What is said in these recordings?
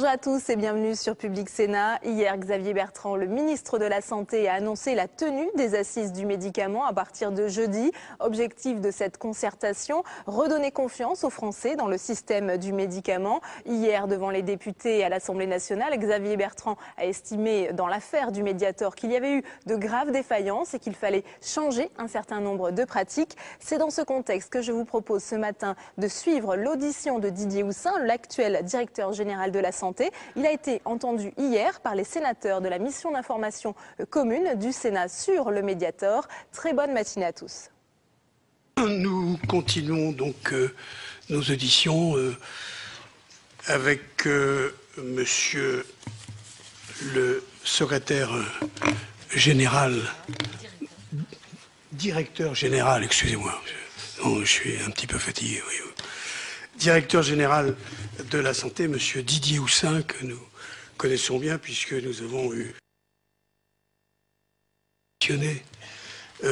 Bonjour à tous et bienvenue sur Public Sénat. Hier, Xavier Bertrand, le ministre de la Santé, a annoncé la tenue des assises du médicament à partir de jeudi. Objectif de cette concertation, redonner confiance aux Français dans le système du médicament. Hier, devant les députés à l'Assemblée nationale, Xavier Bertrand a estimé dans l'affaire du Mediator qu'il y avait eu de graves défaillances et qu'il fallait changer un certain nombre de pratiques. C'est dans ce contexte que je vous propose ce matin de suivre l'audition de Didier Houssin, l'actuel directeur général de la Santé. Il a été entendu hier par les sénateurs de la mission d'information commune du Sénat sur le Mediator. Très bonne matinée à tous. Nous continuons donc nos auditions avec monsieur le secrétaire général, directeur général, excusez-moi, je suis un petit peu fatigué, oui. Directeur général de la Santé, monsieur Didier Houssin, que nous connaissons bien puisque nous avons eu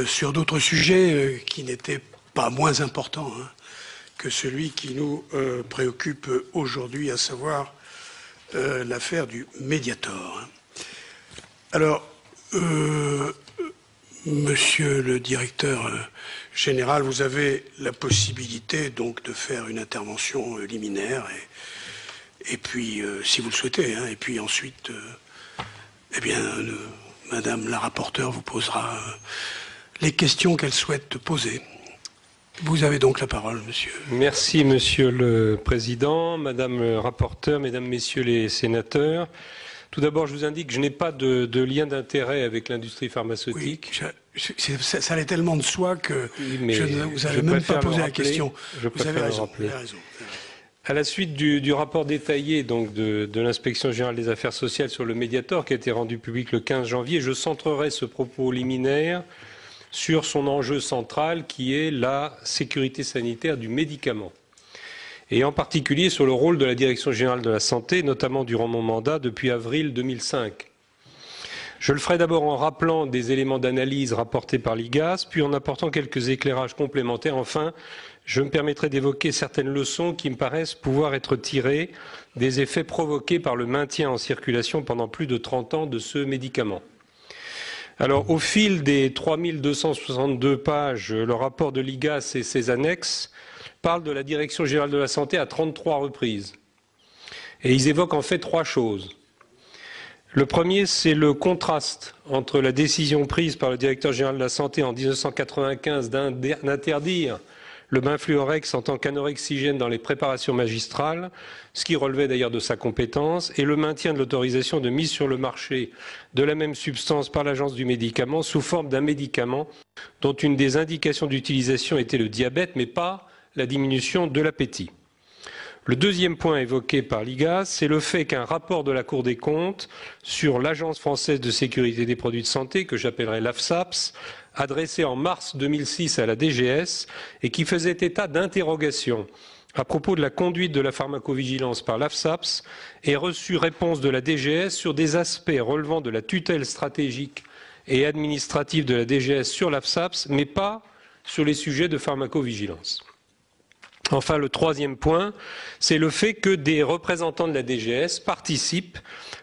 sur d'autres sujets qui n'étaient pas moins importants que celui qui nous préoccupe aujourd'hui, à savoir l'affaire du Mediator. Alors, monsieur le directeur général, vous avez la possibilité donc de faire une intervention liminaire et puis, si vous le souhaitez, et puis ensuite, eh bien, madame la rapporteure vous posera les questions qu'elle souhaite poser. Vous avez donc la parole, monsieur. Merci, monsieur le président, madame le rapporteur, mesdames, messieurs les sénateurs. Tout d'abord, je vous indique que je n'ai pas de lien d'intérêt avec l'industrie pharmaceutique. Oui, ça allait tellement de soi que oui, je ne vous avais même pas posé la question. Vous avez raison, vous avez raison. À la suite du rapport détaillé donc, de l'Inspection générale des affaires sociales sur le Mediator, qui a été rendu public le 15 janvier, je centrerai ce propos liminaire sur son enjeu central, qui est la sécurité sanitaire du médicament. Et en particulier sur le rôle de la Direction générale de la santé, notamment durant mon mandat depuis avril 2005. Je le ferai d'abord en rappelant des éléments d'analyse rapportés par l'IGAS, puis en apportant quelques éclairages complémentaires. Enfin, je me permettrai d'évoquer certaines leçons qui me paraissent pouvoir être tirées des effets provoqués par le maintien en circulation pendant plus de 30 ans de ce médicament. Alors, au fil des 3262 pages, le rapport de l'IGAS et ses annexes parlent de la Direction générale de la santé à 33 reprises. Et ils évoquent en fait trois choses. Le premier, c'est le contraste entre la décision prise par le directeur général de la santé en 1995 d'interdire le benfluorex en tant qu'anorexigène dans les préparations magistrales, ce qui relevait d'ailleurs de sa compétence, et le maintien de l'autorisation de mise sur le marché de la même substance par l'Agence du médicament sous forme d'un médicament dont une des indications d'utilisation était le diabète, mais pas la diminution de l'appétit. Le deuxième point évoqué par l'IGAS, c'est le fait qu'un rapport de la Cour des comptes sur l'Agence française de sécurité des produits de santé, que j'appellerai l'AFSAPS, adressé en mars 2006 à la DGS et qui faisait état d'interrogations à propos de la conduite de la pharmacovigilance par l'AFSAPS, ait reçu réponse de la DGS sur des aspects relevant de la tutelle stratégique et administrative de la DGS sur l'AFSAPS, mais pas sur les sujets de pharmacovigilance. Enfin, le troisième point, c'est le fait que des représentants de la DGS participent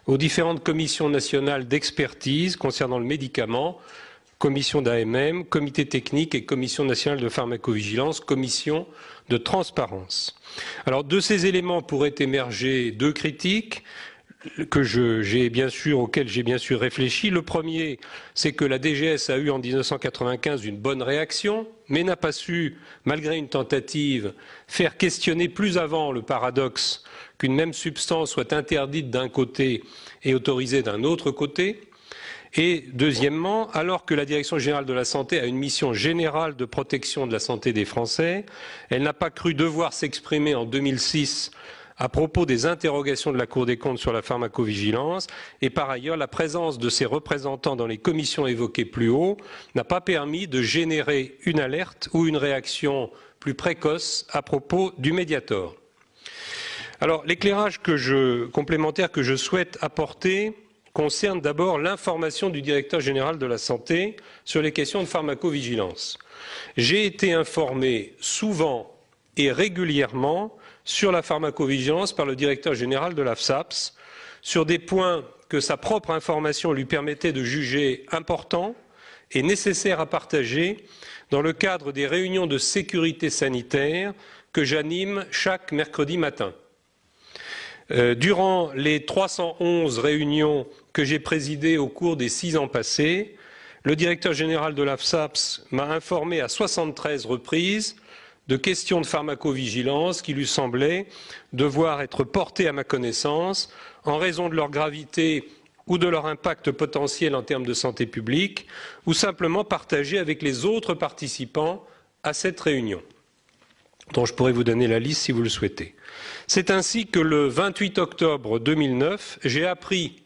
aux différentes commissions nationales d'expertise concernant le médicament, commission d'AMM, comité technique et commission nationale de pharmacovigilance, commission de transparence. Alors, de ces éléments pourraient émerger deux critiques auxquelles j'ai bien sûr réfléchi. Le premier, c'est que la DGS a eu en 1995 une bonne réaction, mais n'a pas su, malgré une tentative, faire questionner plus avant le paradoxe qu'une même substance soit interdite d'un côté et autorisée d'un autre côté. Et deuxièmement, alors que la Direction générale de la santé a une mission générale de protection de la santé des Français, elle n'a pas cru devoir s'exprimer en 2006 à propos des interrogations de la Cour des comptes sur la pharmacovigilance, et par ailleurs, la présence de ses représentants dans les commissions évoquées plus haut n'a pas permis de générer une alerte ou une réaction plus précoce à propos du Mediator. Alors, l'éclairage complémentaire que je souhaite apporter concerne d'abord l'information du directeur général de la santé sur les questions de pharmacovigilance. J'ai été informé souvent et régulièrement sur la pharmacovigilance par le directeur général de l'AFSAPS, sur des points que sa propre information lui permettait de juger importants et nécessaires à partager dans le cadre des réunions de sécurité sanitaire que j'anime chaque mercredi matin. Durant les 311 réunions que j'ai présidées au cours des 6 ans passés, le directeur général de l'AFSAPS m'a informé à 73 reprises de questions de pharmacovigilance qui lui semblaient devoir être portées à ma connaissance en raison de leur gravité ou de leur impact potentiel en termes de santé publique, ou simplement partagées avec les autres participants à cette réunion, dont je pourrais vous donner la liste si vous le souhaitez. C'est ainsi que le 28 octobre 2009, j'ai appris,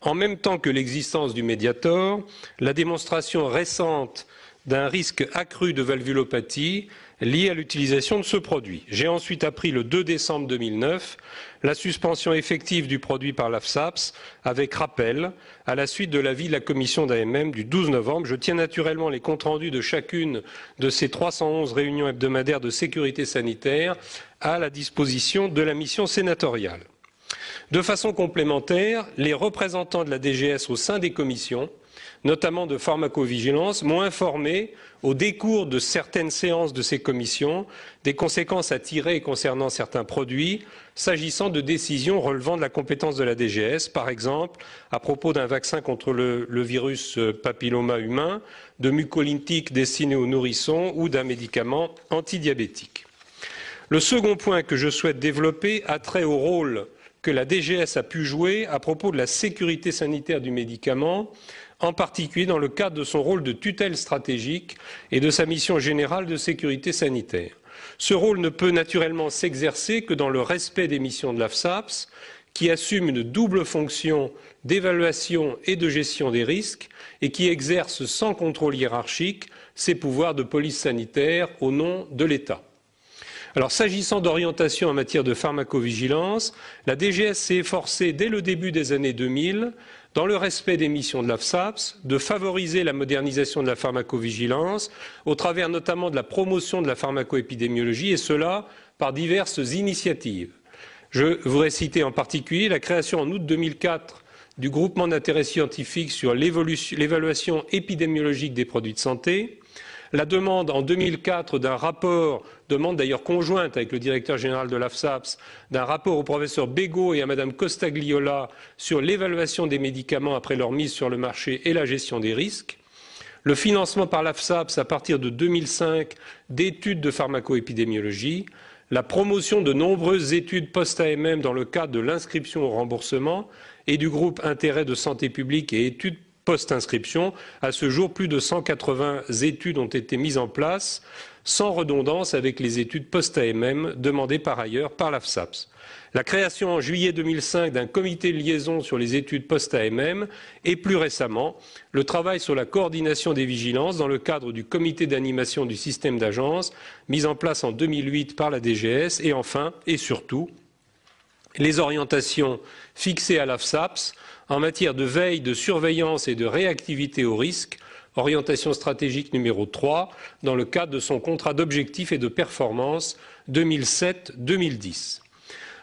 en même temps que l'existence du Mediator, la démonstration récente d'un risque accru de valvulopathie lié à l'utilisation de ce produit. J'ai ensuite appris le 2 décembre 2009 la suspension effective du produit par l'AFSAPS avec rappel à la suite de l'avis de la commission d'AMM du 12 novembre. Je tiens naturellement les comptes rendus de chacune de ces 311 réunions hebdomadaires de sécurité sanitaire à la disposition de la mission sénatoriale. De façon complémentaire, les représentants de la DGS au sein des commissions, notamment de pharmacovigilance, m'ont informé au décours de certaines séances de ces commissions des conséquences à tirer concernant certains produits s'agissant de décisions relevant de la compétence de la DGS, par exemple à propos d'un vaccin contre le virus papilloma humain, de mucolytiques destinés aux nourrissons ou d'un médicament antidiabétique. Le second point que je souhaite développer a trait au rôle que la DGS a pu jouer à propos de la sécurité sanitaire du médicament, en particulier dans le cadre de son rôle de tutelle stratégique et de sa mission générale de sécurité sanitaire. Ce rôle ne peut naturellement s'exercer que dans le respect des missions de l'AFSAPS, qui assume une double fonction d'évaluation et de gestion des risques et qui exerce sans contrôle hiérarchique ses pouvoirs de police sanitaire au nom de l'État. Alors, s'agissant d'orientation en matière de pharmacovigilance, la DGS s'est efforcée dès le début des années 2000, dans le respect des missions de l'AFSAPS, de favoriser la modernisation de la pharmacovigilance, au travers notamment de la promotion de la pharmacoépidémiologie, et cela par diverses initiatives. Je voudrais citer en particulier la création en août 2004 du groupement d'intérêt scientifique sur l'évaluation épidémiologique des produits de santé, la demande en 2004 d'un rapport, demande d'ailleurs conjointe avec le directeur général de l'AFSAPS, d'un rapport au professeur Bégaud et à Madame Costagliola sur l'évaluation des médicaments après leur mise sur le marché et la gestion des risques, le financement par l'AFSAPS à partir de 2005 d'études de pharmacoépidémiologie, la promotion de nombreuses études post-AMM dans le cadre de l'inscription au remboursement et du groupe Intérêt de santé publique et études post-inscription. À ce jour, plus de 180 études ont été mises en place, sans redondance avec les études post-AMM demandées par ailleurs par l'AFSAPS. La création en juillet 2005 d'un comité de liaison sur les études post-AMM et plus récemment, le travail sur la coordination des vigilances dans le cadre du comité d'animation du système d'agence mis en place en 2008 par la DGS et enfin et surtout les orientations fixées à l'AFSAPS en matière de veille, de surveillance et de réactivité au risque, orientation stratégique numéro 3, dans le cadre de son contrat d'objectifs et de performance 2007-2010.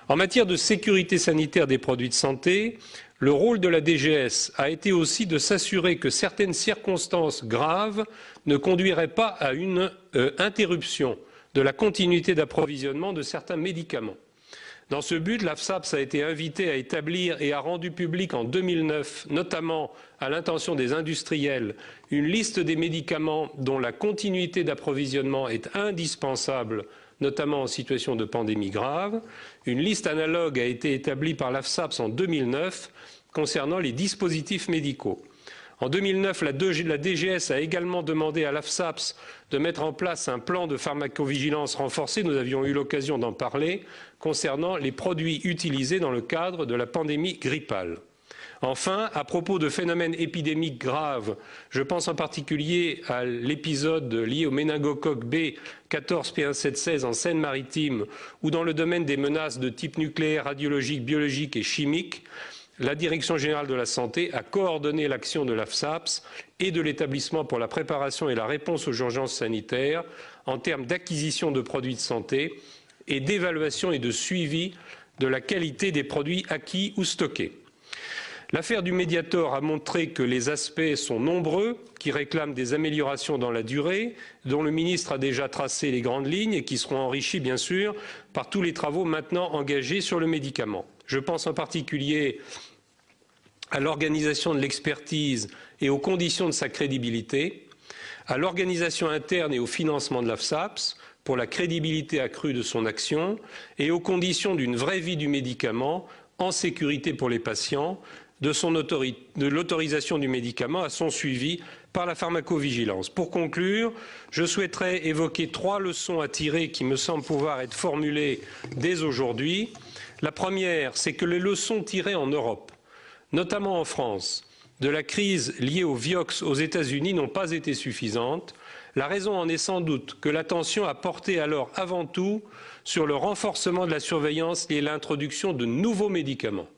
En matière de sécurité sanitaire des produits de santé, le rôle de la DGS a été aussi de s'assurer que certaines circonstances graves ne conduiraient pas à une interruption de la continuité d'approvisionnement de certains médicaments. Dans ce but, l'AFSAPS a été invitée à établir et a rendu public en 2009, notamment à l'intention des industriels, une liste des médicaments dont la continuité d'approvisionnement est indispensable, notamment en situation de pandémie grave. Une liste analogue a été établie par l'AFSAPS en 2009 concernant les dispositifs médicaux. En 2009, la DGS a également demandé à l'AFSAPS de mettre en place un plan de pharmacovigilance renforcé, nous avions eu l'occasion d'en parler, concernant les produits utilisés dans le cadre de la pandémie grippale. Enfin, à propos de phénomènes épidémiques graves, je pense en particulier à l'épisode lié au méningocoque B 14P1716 en Seine-Maritime ou dans le domaine des menaces de type nucléaire, radiologique, biologique et chimique, la Direction générale de la santé a coordonné l'action de l'AFSAPS et de l'établissement pour la préparation et la réponse aux urgences sanitaires en termes d'acquisition de produits de santé et d'évaluation et de suivi de la qualité des produits acquis ou stockés. L'affaire du Mediator a montré que les aspects sont nombreux, qui réclament des améliorations dans la durée, dont le ministre a déjà tracé les grandes lignes et qui seront enrichis, bien sûr, par tous les travaux maintenant engagés sur le médicament. Je pense en particulier à l'organisation de l'expertise et aux conditions de sa crédibilité, à l'organisation interne et au financement de l'AFSAPS, pour la crédibilité accrue de son action, et aux conditions d'une vraie vie du médicament, en sécurité pour les patients, de l'autorisation du médicament à son suivi par la pharmacovigilance. Pour conclure, je souhaiterais évoquer 3 leçons à tirer qui me semblent pouvoir être formulées dès aujourd'hui. La première, c'est que les leçons tirées en Europe, notamment en France, de la crise liée au Vioxx aux États-Unis n'ont pas été suffisantes. La raison en est sans doute que l'attention a porté alors avant tout sur le renforcement de la surveillance et l'introduction de nouveaux médicaments.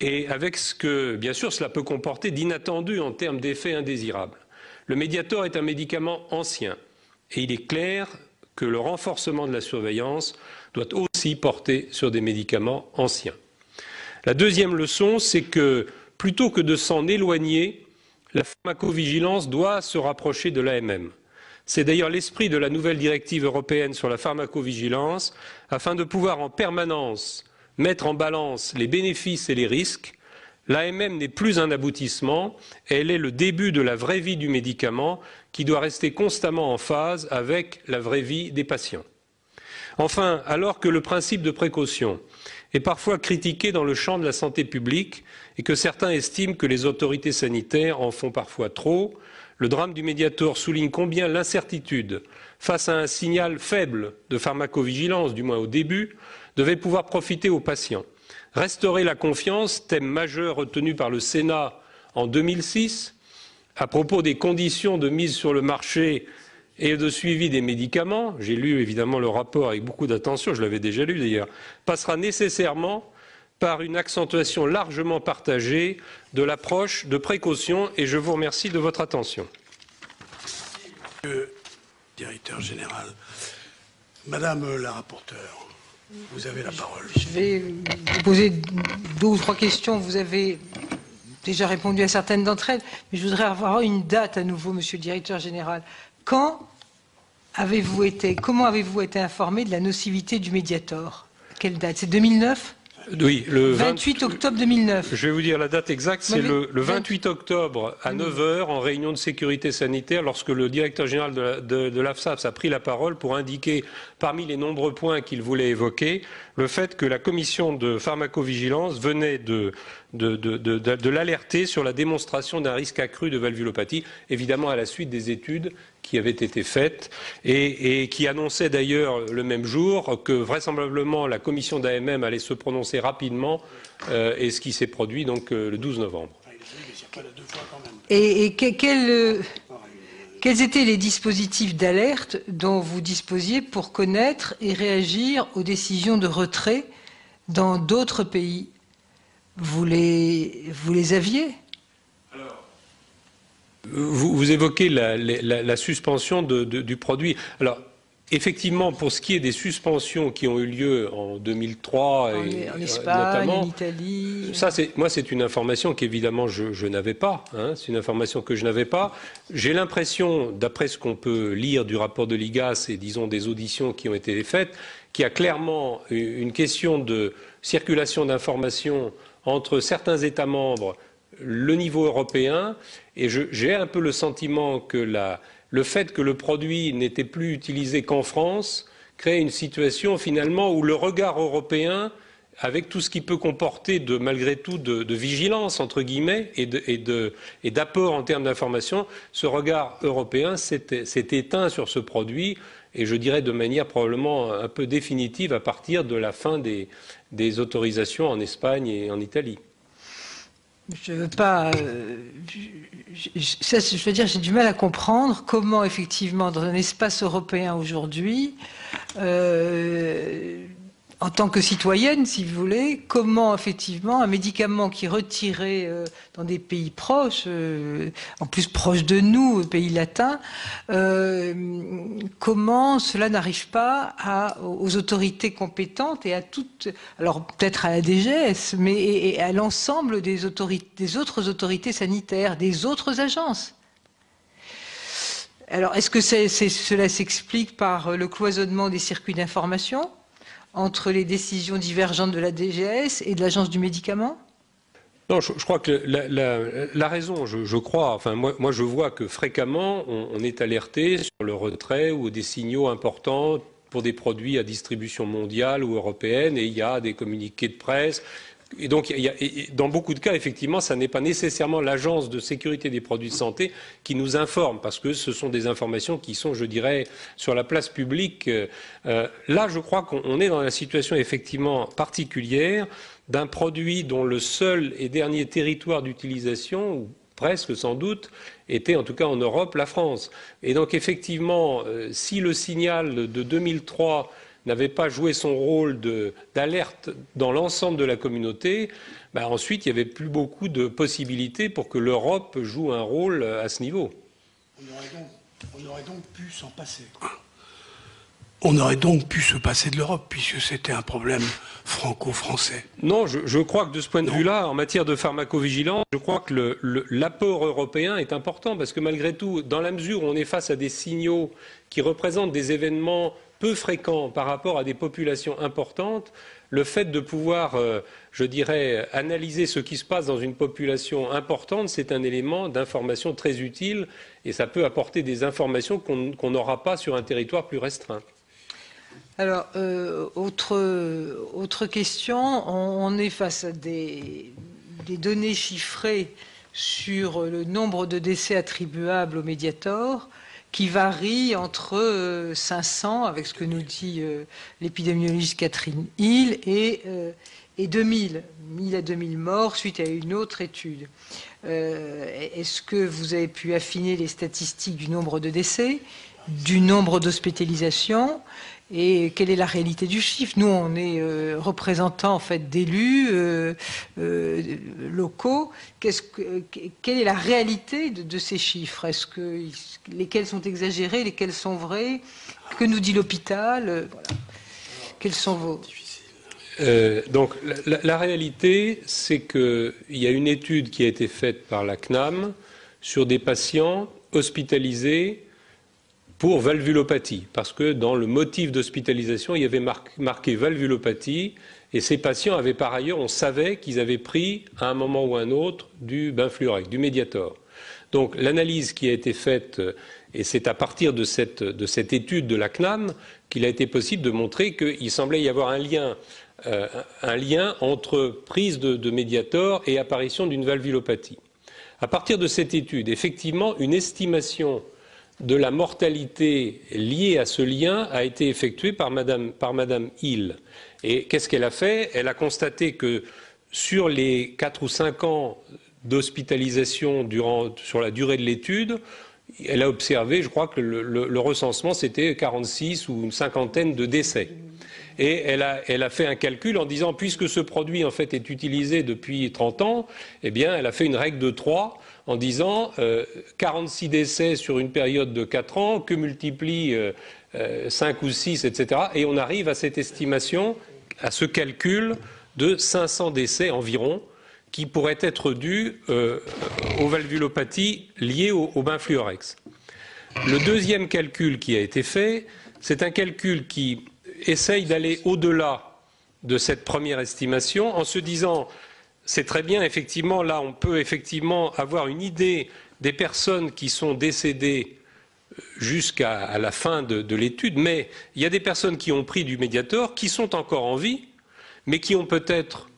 Et avec ce que, bien sûr, cela peut comporter d'inattendu en termes d'effets indésirables. Le Mediator est un médicament ancien et il est clair que le renforcement de la surveillance doit aussi porter sur des médicaments anciens. La deuxième leçon, c'est que plutôt que de s'en éloigner, la pharmacovigilance doit se rapprocher de l'AMM. C'est d'ailleurs l'esprit de la nouvelle directive européenne sur la pharmacovigilance, afin de pouvoir en permanence mettre en balance les bénéfices et les risques. L'AMM n'est plus un aboutissement, elle est le début de la vraie vie du médicament qui doit rester constamment en phase avec la vraie vie des patients. Enfin, alors que le principe de précaution est parfois critiqué dans le champ de la santé publique et que certains estiment que les autorités sanitaires en font parfois trop, le drame du Mediator souligne combien l'incertitude face à un signal faible de pharmacovigilance, du moins au début, devait pouvoir profiter aux patients. Restaurer la confiance, thème majeur retenu par le Sénat en 2006, à propos des conditions de mise sur le marché et de suivi des médicaments, j'ai lu évidemment le rapport avec beaucoup d'attention, je l'avais déjà lu d'ailleurs, passera nécessairement par une accentuation largement partagée de l'approche de précaution et je vous remercie de votre attention. Monsieur le directeur général, Madame la rapporteure, vous avez la parole. Je vais vous poser 2 ou 3 questions. Vous avez déjà répondu à certaines d'entre elles, mais je voudrais avoir une date à nouveau, Monsieur le directeur général. Comment avez-vous été informé de la nocivité du Mediator? Quelle date? C'est 2009? Oui, le 28 octobre 2009. Je vais vous dire la date exacte, c'est le 28 octobre à 9 h en réunion de sécurité sanitaire lorsque le directeur général de l'AFSAPS a pris la parole pour indiquer, parmi les nombreux points qu'il voulait évoquer, le fait que la commission de pharmacovigilance venait de l'alerter sur la démonstration d'un risque accru de valvulopathie, évidemment à la suite des études qui avaient été faites et qui annonçaient d'ailleurs le même jour que vraisemblablement la commission d'AMM allait se prononcer rapidement et ce qui s'est produit donc le 12 novembre. Et quels étaient les dispositifs d'alerte dont vous disposiez pour connaître et réagir aux décisions de retrait dans d'autres pays? Vous les aviez? Vous évoquez la suspension du produit. Alors, effectivement, pour ce qui est des suspensions qui ont eu lieu en 2003 et en Espagne, notamment, en Italie. Ça, c'est une information qu'évidemment je n'avais pas. Hein, c'est une information que je n'avais pas. J'ai l'impression, d'après ce qu'on peut lire du rapport de l'IGAS et disons des auditions qui ont été faites, qu'il y a clairement une question de circulation d'informations entre certains États membres, le niveau européen, et j'ai un peu le sentiment que le fait que le produit n'était plus utilisé qu'en France crée une situation finalement où le regard européen, avec tout ce qui peut comporter malgré tout de vigilance entre guillemets et d'apport en termes d'information, ce regard européen s'est éteint sur ce produit et je dirais de manière probablement un peu définitive à partir de la fin des autorisations en Espagne et en Italie. Je veux pas. Je veux dire, j'ai du mal à comprendre comment, effectivement, dans un espace européen aujourd'hui, en tant que citoyenne, si vous voulez, comment effectivement un médicament qui est retiré dans des pays proches, en plus proches de nous, pays latins, comment cela n'arrive pas aux autorités compétentes et à toutes, alors peut-être à la DGS, mais et à l'ensemble des autres autorités sanitaires, des autres agences. Alors, est-ce que cela s'explique par le cloisonnement des circuits d'information entre les décisions divergentes de la DGS et de l'Agence du médicament? Non, je crois que la raison, je crois, enfin moi je vois que fréquemment on est alerté sur le retrait ou des signaux importants pour des produits à distribution mondiale ou européenne, et il y a des communiqués de presse. Et donc, dans beaucoup de cas, effectivement, ça n'est pas nécessairement l'Agence de sécurité des produits de santé qui nous informe, parce que ce sont des informations qui sont, je dirais, sur la place publique. Là, je crois qu'on est dans la situation effectivement particulière d'un produit dont le seul et dernier territoire d'utilisation, ou presque sans doute, était en tout cas en Europe, la France. Et donc, effectivement, si le signal de 2003 n'avait pas joué son rôle d'alerte dans l'ensemble de la communauté, ensuite il n'y avait plus beaucoup de possibilités pour que l'Europe joue un rôle à ce niveau. On aurait donc pu s'en passer. On aurait donc pu se passer de l'Europe, puisque c'était un problème franco-français. Non, je crois que de ce point de vue-là, en matière de pharmacovigilance, je crois que l'apport européen est important, parce que malgré tout, dans la mesure où on est face à des signaux qui représentent des événements peu fréquents par rapport à des populations importantes, le fait de pouvoir, je dirais, analyser ce qui se passe dans une population importante, c'est un élément d'information très utile, et ça peut apporter des informations qu'on n'aura pas sur un territoire plus restreint. Alors, autre question, on est face à des données chiffrées sur le nombre de décès attribuables au Mediator, qui varie entre 500, avec ce que nous dit l'épidémiologiste Catherine Hill, et 2000, 1000 à 2000 morts suite à une autre étude. Est-ce que vous avez pu affiner les statistiques du nombre de décès, du nombre d'hospitalisations, et quelle est la réalité du chiffre? Nous, on est représentants en fait d'élus locaux. Quelle est la réalité de ces chiffres? Est-ce que lesquels sont exagérés, lesquels sont vrais? Que nous dit l'hôpital? Voilà. Quels sont vos... Donc la réalité, c'est qu'il y a une étude qui a été faite par la CNAM sur des patients hospitalisés pour valvulopathie, parce que dans le motif d'hospitalisation, il y avait marqué valvulopathie, et ces patients avaient par ailleurs, on savait qu'ils avaient pris à un moment ou à un autre du Benfluorex, du Mediator. Donc l'analyse qui a été faite, et c'est à partir de cette étude de la CNAM qu'il a été possible de montrer qu'il semblait y avoir un lien entre prise de Mediator et apparition d'une valvulopathie. À partir de cette étude, effectivement, une estimation de la mortalité liée à ce lien a été effectuée par Madame Hill. Et qu'est-ce qu'elle a fait? Elle a constaté que sur les 4 ou 5 ans d'hospitalisation sur la durée de l'étude, elle a observé, je crois que le recensement, c'était 46 ou une cinquantaine de décès. Et elle a fait un calcul en disant, puisque ce produit en fait est utilisé depuis 30 ans, eh bien elle a fait une règle de 3 en disant 46 décès sur une période de 4 ans, que multiplie 5 ou 6, etc. Et on arrive à cette estimation, à ce calcul de 500 décès environ, qui pourraient être dus aux valvulopathies liées au Benfluorex. Le deuxième calcul qui a été fait, c'est un calcul qui essaye d'aller au-delà de cette première estimation en se disant, c'est très bien, effectivement, là on peut effectivement avoir une idée des personnes qui sont décédées jusqu'à la fin de l'étude, mais il y a des personnes qui ont pris du Mediator, qui sont encore en vie, mais qui ont peut-être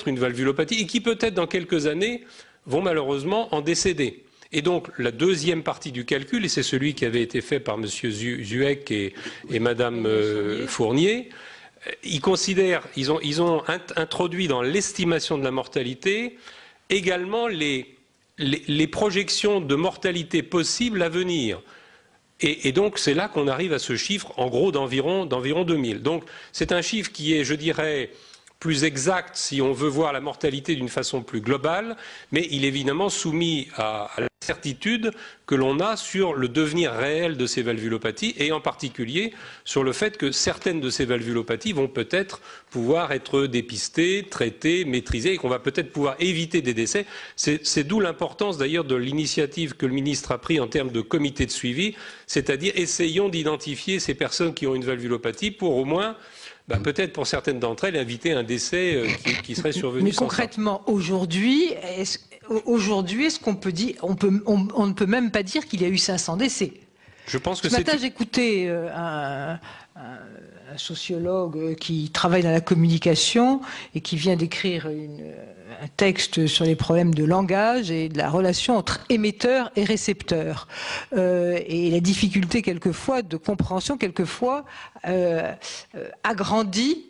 une valvulopathie et qui peut-être dans quelques années vont malheureusement en décéder. Et donc la deuxième partie du calcul, et c'est celui qui avait été fait par M. Zueck et Mme Fournier, ils ont introduit dans l'estimation de la mortalité également les projections de mortalité possibles à venir. Et donc, c'est là qu'on arrive à ce chiffre, en gros, d'environ 2000. Donc, c'est un chiffre qui est, je dirais, plus exact si on veut voir la mortalité d'une façon plus globale, mais il est évidemment soumis à l'incertitude que l'on a sur le devenir réel de ces valvulopathies, et en particulier sur le fait que certaines de ces valvulopathies vont peut-être pouvoir être dépistées, traitées, maîtrisées, et qu'on va peut-être pouvoir éviter des décès. C'est d'où l'importance d'ailleurs de l'initiative que le ministre a prise en termes de comité de suivi, c'est-à-dire essayons d'identifier ces personnes qui ont une valvulopathie pour au moins peut-être pour certaines d'entre elles, éviter un décès qui serait survenu. Mais concrètement, aujourd'hui, est-ce qu'on peut dire, on ne peut même pas dire qu'il y a eu 500 décès. Je pense que ce matin, j'écoutais un sociologue qui travaille dans la communication et qui vient d'écrire un texte sur les problèmes de langage et de la relation entre émetteur et récepteur. Et la difficulté quelquefois de compréhension, quelquefois agrandie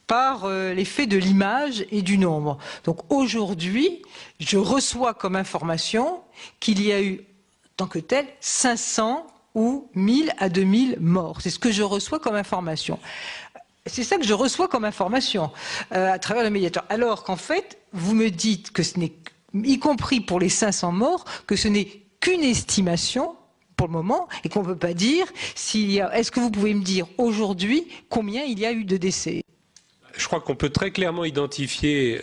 par l'effet de l'image et du nombre. Donc aujourd'hui, je reçois comme information qu'il y a eu, tant que tel, 500 ou 1000 à 2000 morts. C'est ce que je reçois comme information. C'est ça que je reçois comme information à travers le médiateur. Alors qu'en fait, vous me dites que ce n'est, y compris pour les 500 morts, que ce n'est qu'une estimation pour le moment et qu'on ne peut pas dire s'il y a... Est-ce que vous pouvez me dire aujourd'hui combien il y a eu de décès ? Je crois qu'on peut très clairement identifier,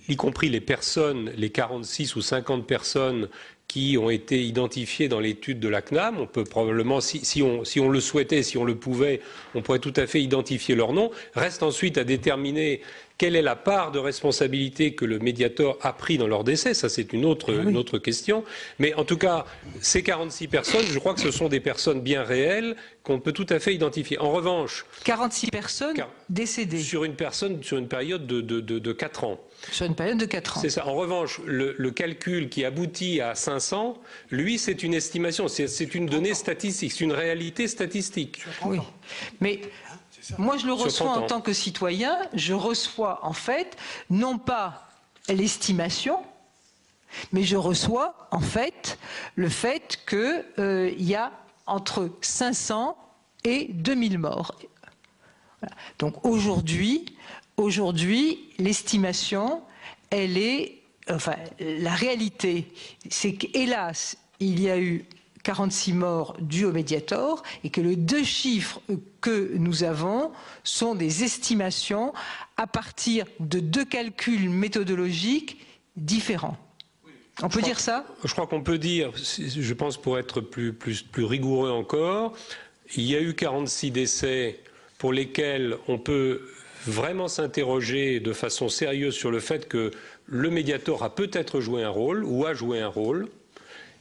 y compris les personnes, les 46 ou 50 personnes qui ont été identifiés dans l'étude de la CNAM. On peut probablement, si on le souhaitait, si on le pouvait, on pourrait tout à fait identifier leur nom. Reste ensuite à déterminer quelle est la part de responsabilité que le Mediator a pris dans leur décès. Ça, c'est une autre question. Mais en tout cas, ces 46 personnes, je crois que ce sont des personnes bien réelles qu'on peut tout à fait identifier. En revanche... 46 personnes décédées. Sur une période de 4 ans. Sur une période de 4 ans. C'est ça. En revanche, le calcul qui aboutit à 500, lui, c'est une estimation, c'est une donnée statistique, c'est une réalité statistique. Oui, mais moi je le reçois en tant que citoyen, je reçois en fait, non pas l'estimation, mais je reçois en fait le fait qu'il y a entre 500 et 2000 morts. Voilà. Donc aujourd'hui, l'estimation, elle est... Enfin, la réalité, c'est qu'hélas, il y a eu 46 morts dus au Mediator et que les deux chiffres que nous avons sont des estimations à partir de deux calculs méthodologiques différents. On peut dire ça ? Je crois qu'on peut dire, je pense pour être plus rigoureux encore, il y a eu 46 décès pour lesquels on peut vraiment s'interroger de façon sérieuse sur le fait que le Mediator a peut-être joué un rôle ou a joué un rôle.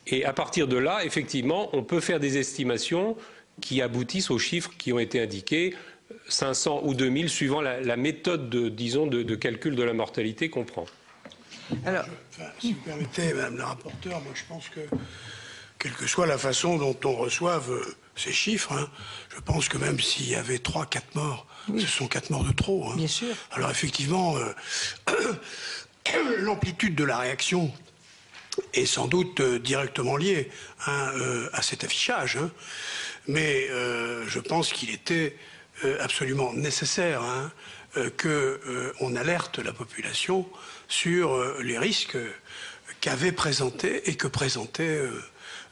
Et à partir de là, effectivement, on peut faire des estimations qui aboutissent aux chiffres qui ont été indiqués, 500 ou 2000, suivant la méthode de calcul de la mortalité qu'on prend. Alors, si vous permettez, Madame la rapporteure, moi je pense que, quelle que soit la façon dont on reçoive ces chiffres, je pense que même s'il y avait 3-4 morts, ce sont 4 morts de trop. Bien sûr. Alors effectivement, l'amplitude de la réaction est sans doute directement liée à cet affichage. Mais je pense qu'il était absolument nécessaire qu'on alerte la population sur les risques qu'avait présenté et que présentait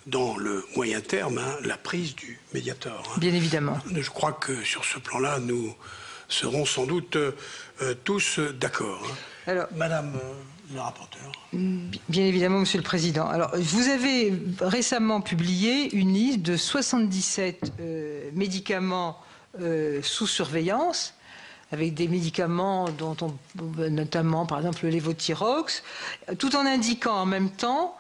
dans le moyen terme la prise du Mediator. Bien évidemment. Je crois que sur ce plan-là, nous serons sans doute tous d'accord. Alors, Madame la rapporteure. Bien évidemment, Monsieur le Président. Alors, vous avez récemment publié une liste de 77 médicaments sous surveillance, avec des médicaments dont notamment, par exemple, le lévothyrox, tout en indiquant en même temps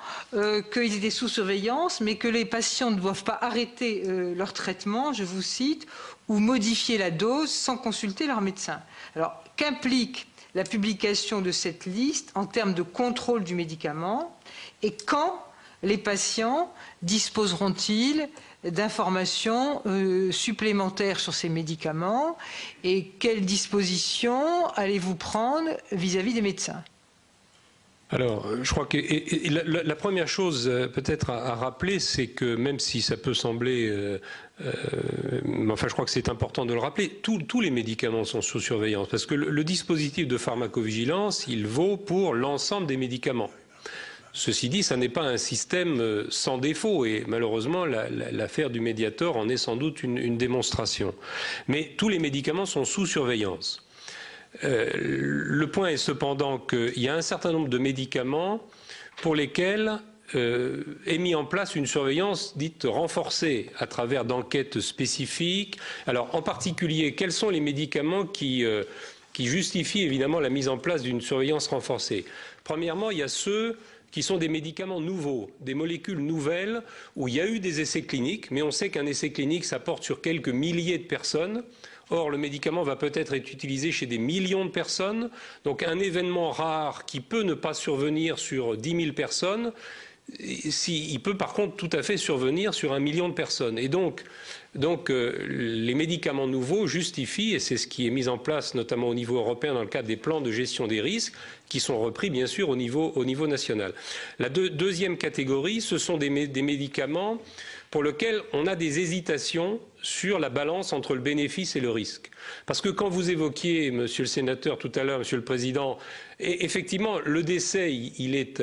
qu'ils étaient sous surveillance, mais que les patients ne doivent pas arrêter leur traitement, je vous cite, ou modifier la dose sans consulter leur médecin. Alors, qu'implique la publication de cette liste en termes de contrôle du médicament et quand les patients disposeront-ils d'informations supplémentaires sur ces médicaments et quelles dispositions allez-vous prendre vis-à-vis des médecins? Alors, je crois que la première chose peut-être à rappeler, c'est que même si ça peut sembler, enfin je crois que c'est important de le rappeler, tous les médicaments sont sous surveillance, parce que le dispositif de pharmacovigilance, il vaut pour l'ensemble des médicaments. Ceci dit, ça n'est pas un système sans défaut, et malheureusement l'affaire du Mediator en est sans doute une démonstration. Mais tous les médicaments sont sous surveillance. Le point est cependant qu'il y a un certain nombre de médicaments pour lesquels est mis en place une surveillance dite renforcée à travers d'enquêtes spécifiques. Alors en particulier, quels sont les médicaments qui justifient évidemment la mise en place d'une surveillance renforcée? Premièrement, il y a ceux qui sont des médicaments nouveaux, des molécules nouvelles, où il y a eu des essais cliniques, mais on sait qu'un essai clinique, ça porte sur quelques milliers de personnes. Or, le médicament va peut-être être utilisé chez des millions de personnes. Donc, un événement rare qui peut ne pas survenir sur 10 000 personnes, il peut par contre tout à fait survenir sur 1 million de personnes. Et donc les médicaments nouveaux justifient, et c'est ce qui est mis en place notamment au niveau européen dans le cadre des plans de gestion des risques, qui sont repris bien sûr au niveau national. La deuxième catégorie, ce sont des médicaments pour lesquels on a des hésitations sur la balance entre le bénéfice et le risque. Parce que quand vous évoquiez, monsieur le sénateur tout à l'heure, monsieur le président, effectivement le décès il est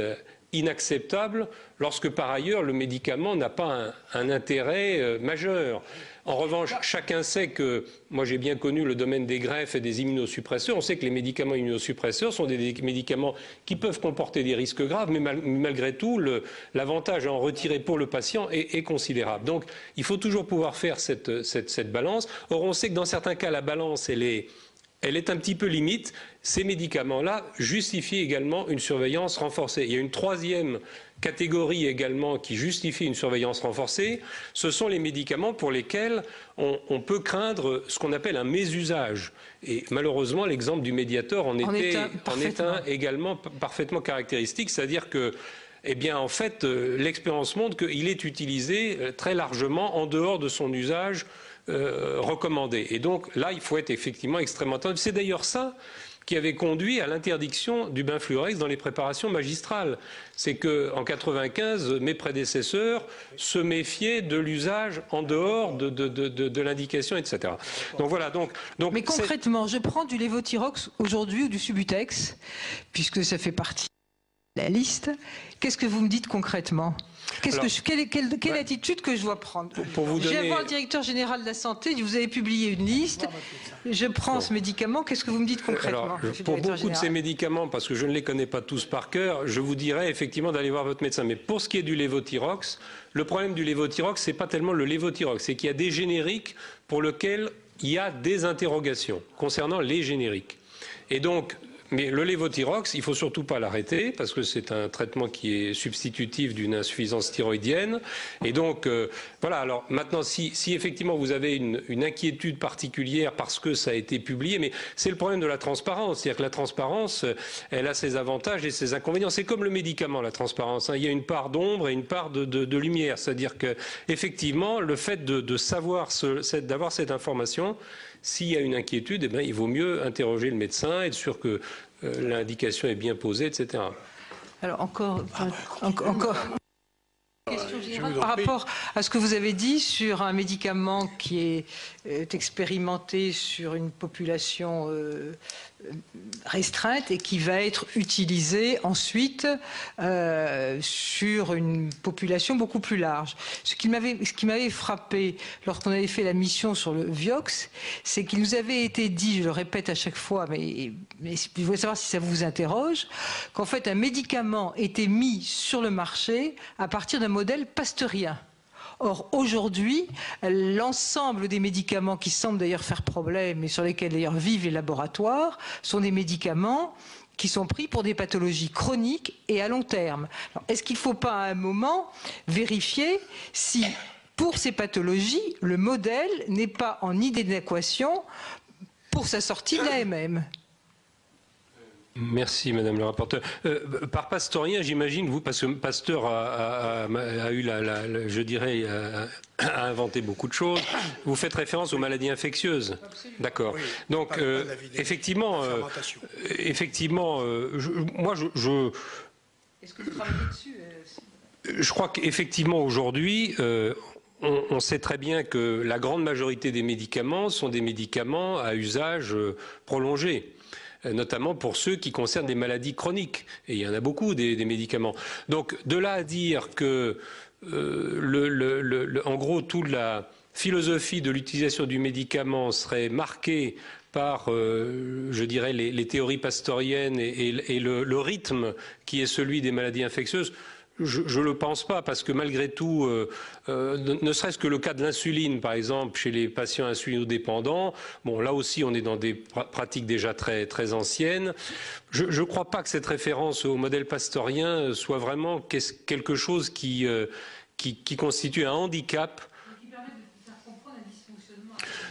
inacceptable lorsque par ailleurs le médicament n'a pas un intérêt majeur. En revanche, chacun sait que, moi j'ai bien connu le domaine des greffes et des immunosuppresseurs, on sait que les médicaments immunosuppresseurs sont des médicaments qui peuvent comporter des risques graves, mais malgré tout, l'avantage à en retirer pour le patient est considérable. Donc il faut toujours pouvoir faire cette balance. Or on sait que dans certains cas, la balance, elle est un petit peu limite. Ces médicaments-là justifient également une surveillance renforcée. Il y a une troisième catégorie également qui justifie une surveillance renforcée. Ce sont les médicaments pour lesquels on peut craindre ce qu'on appelle un mésusage. Et malheureusement, l'exemple du Mediator en est un également parfaitement caractéristique. C'est-à-dire que eh bien, en fait, l'expérience montre qu'il est utilisé très largement en dehors de son usage recommandé. Et donc là, il faut être effectivement extrêmement attentif. C'est d'ailleurs ça qui avait conduit à l'interdiction du benfluorex dans les préparations magistrales. C'est qu'en 1995, mes prédécesseurs se méfiaient de l'usage en dehors de l'indication, etc. Donc voilà. Mais concrètement, je prends du lévothyrox aujourd'hui ou du Subutex, puisque ça fait partie de la liste. Qu'est-ce que vous me dites concrètement ? Quelle attitude que je dois prendre? Je vais voir le directeur général de la santé, vous avez publié une liste, je prends ce médicament, qu'est-ce que vous me dites concrètement? Pour beaucoup de ces médicaments, parce que je ne les connais pas tous par cœur, je vous dirais effectivement d'aller voir votre médecin. Mais pour ce qui est du lévothyrox, le problème du lévothyrox, c'est pas tellement le lévothyrox, c'est qu'il y a des génériques pour lesquels il y a des interrogations concernant les génériques. Et donc, mais le lévothyrox, il ne faut surtout pas l'arrêter parce que c'est un traitement qui est substitutif d'une insuffisance thyroïdienne. Et donc, voilà. Alors maintenant, si effectivement vous avez une inquiétude particulière parce que ça a été publié, mais c'est le problème de la transparence. C'est-à-dire que la transparence, elle a ses avantages et ses inconvénients. C'est comme le médicament, la transparence. Il y a une part d'ombre et une part de lumière. C'est-à-dire que effectivement, le fait de savoir, d'avoir cette information, s'il y a une inquiétude, eh bien, il vaut mieux interroger le médecin, être sûr que l'indication est bien posée, etc. Alors encore question générale par rapport à ce que vous avez dit sur un médicament qui est expérimenté sur une population restreinte et qui va être utilisé ensuite sur une population beaucoup plus large. Ce qui m'avait frappé lorsqu'on avait fait la mission sur le Vioxx, c'est qu'il nous avait été dit, je le répète à chaque fois, mais je voulais savoir si ça vous interroge, qu'en fait un médicament était mis sur le marché à partir d'un modèle pasteurien. Or, aujourd'hui, l'ensemble des médicaments qui semblent d'ailleurs faire problème et sur lesquels d'ailleurs vivent les laboratoires sont des médicaments qui sont pris pour des pathologies chroniques et à long terme. Est-ce qu'il ne faut pas à un moment vérifier si, pour ces pathologies, le modèle n'est pas en inadéquation pour sa sortie de l'AMM ? Merci, Madame le rapporteur. Par pasteurien, j'imagine, vous, parce que Pasteur a eu, je dirais, a inventé beaucoup de choses. Vous faites référence aux maladies infectieuses. D'accord. Oui, donc, effectivement, moi, Est-ce que vous travaillez dessus Je crois qu'effectivement, aujourd'hui, on sait très bien que la grande majorité des médicaments sont des médicaments à usage prolongé, notamment pour ceux qui concernent des maladies chroniques. Et il y en a beaucoup, des médicaments. Donc, de là à dire que, en gros, toute la philosophie de l'utilisation du médicament serait marquée par, je dirais, les théories pastoriennes et le rythme qui est celui des maladies infectieuses, je ne le pense pas, parce que malgré tout, ne serait-ce que le cas de l'insuline, par exemple, chez les patients insulinodépendants, bon, là aussi, on est dans des pratiques déjà très, très anciennes. Je ne crois pas que cette référence au modèle pastorien soit vraiment quelque chose qui constitue un handicap.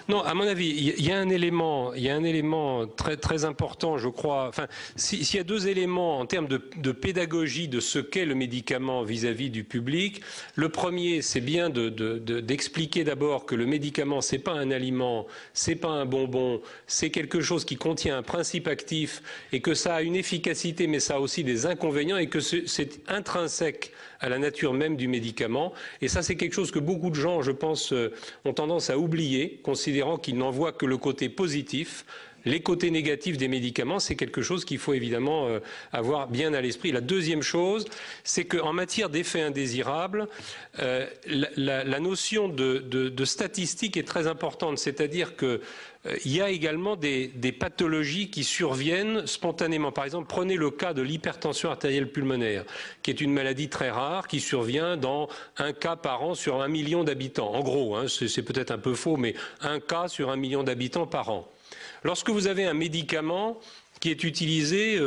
Non, à mon avis, il y a un élément très, très important, je crois. Enfin, s'il y a deux éléments en termes de pédagogie de ce qu'est le médicament vis-à-vis du public, le premier, c'est bien d'expliquer d'abord que le médicament, c'est pas un aliment, c'est pas un bonbon, c'est quelque chose qui contient un principe actif et que ça a une efficacité, mais ça a aussi des inconvénients et que c'est intrinsèque à la nature même du médicament. Et ça, c'est quelque chose que beaucoup de gens, je pense, ont tendance à oublier, considérant qu'ils n'en voient que le côté positif. Les côtés négatifs des médicaments, c'est quelque chose qu'il faut évidemment avoir bien à l'esprit. La deuxième chose, c'est qu'en matière d'effets indésirables, la notion de statistique est très importante. C'est-à-dire que il y a également des pathologies qui surviennent spontanément. Par exemple, prenez le cas de l'hypertension artérielle pulmonaire, qui est une maladie très rare, qui survient dans 1 cas par an sur 1 million d'habitants. En gros, hein, c'est peut-être un peu faux, mais 1 cas sur 1 million d'habitants par an. Lorsque vous avez un médicament qui est utilisé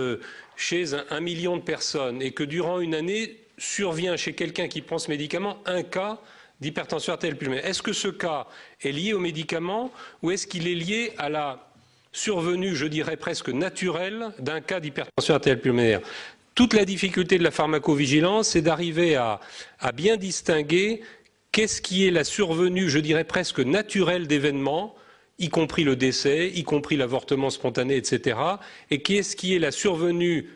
chez 1 million de personnes et que durant une année survient chez quelqu'un qui prend ce médicament 1 cas d'hypertension artérielle pulmonaire, est-ce que ce cas est lié au médicament ou est-ce qu'il est lié à la survenue, je dirais presque naturelle, d'un cas d'hypertension artérielle pulmonaire? Toute la difficulté de la pharmacovigilance, c'est d'arriver à bien distinguer qu'est-ce qui est la survenue, je dirais presque naturelle d'événements, y compris le décès, y compris l'avortement spontané, etc., et qu'est-ce qui est la survenue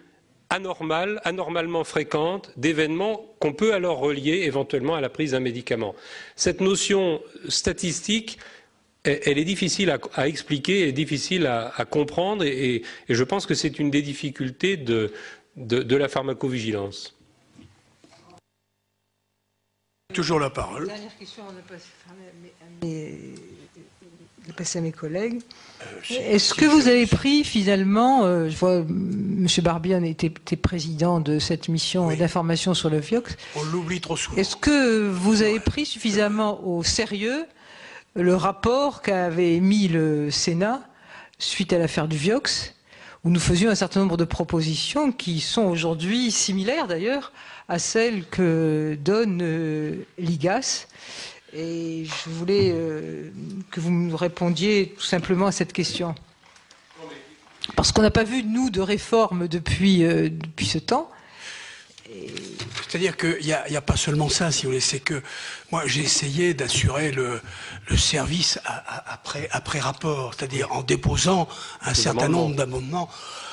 anormalement fréquente d'événements qu'on peut alors relier éventuellement à la prise d'un médicament. Cette notion statistique, elle est difficile à expliquer, elle est difficile à comprendre et je pense que c'est une des difficultés de la pharmacovigilance. Toujours la parole. Dernière question, on a passé à mes collègues. Est-ce que vous avez pris finalement, je vois M. Barbian était président de cette mission d'information sur le Vioxx. On l'oublie trop souvent. Est-ce que vous avez pris suffisamment au sérieux le rapport qu'avait émis le Sénat suite à l'affaire du Vioxx, où nous faisions un certain nombre de propositions qui sont aujourd'hui similaires d'ailleurs à celles que donne l'IGAS? Et je voulais que vous me répondiez tout simplement à cette question. Parce qu'on n'a pas vu, nous, de réforme depuis ce temps. C'est-à-dire qu'il n'y a pas seulement ça, si vous voulez, c'est que moi j'ai essayé d'assurer le service après rapport, c'est-à-dire en déposant un certain nombre d'amendements,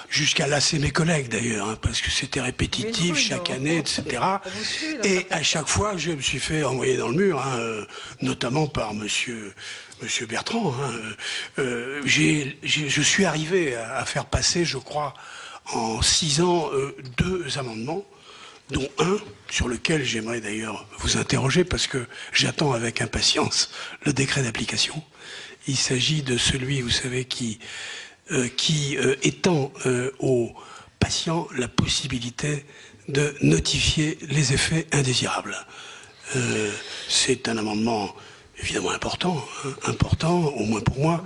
jusqu'à lasser mes collègues d'ailleurs, hein, parce que c'était répétitif chaque année, etc. Et à chaque fois, je me suis fait envoyer dans le mur, hein, notamment par Monsieur Bertrand. Hein, je suis arrivé à faire passer, je crois, en 6 ans, 2 amendements, dont un sur lequel j'aimerais d'ailleurs vous interroger parce que j'attends avec impatience le décret d'application. Il s'agit de celui, vous savez, qui étend aux patients la possibilité de notifier les effets indésirables. C'est un amendement évidemment important, hein, important, au moins pour moi.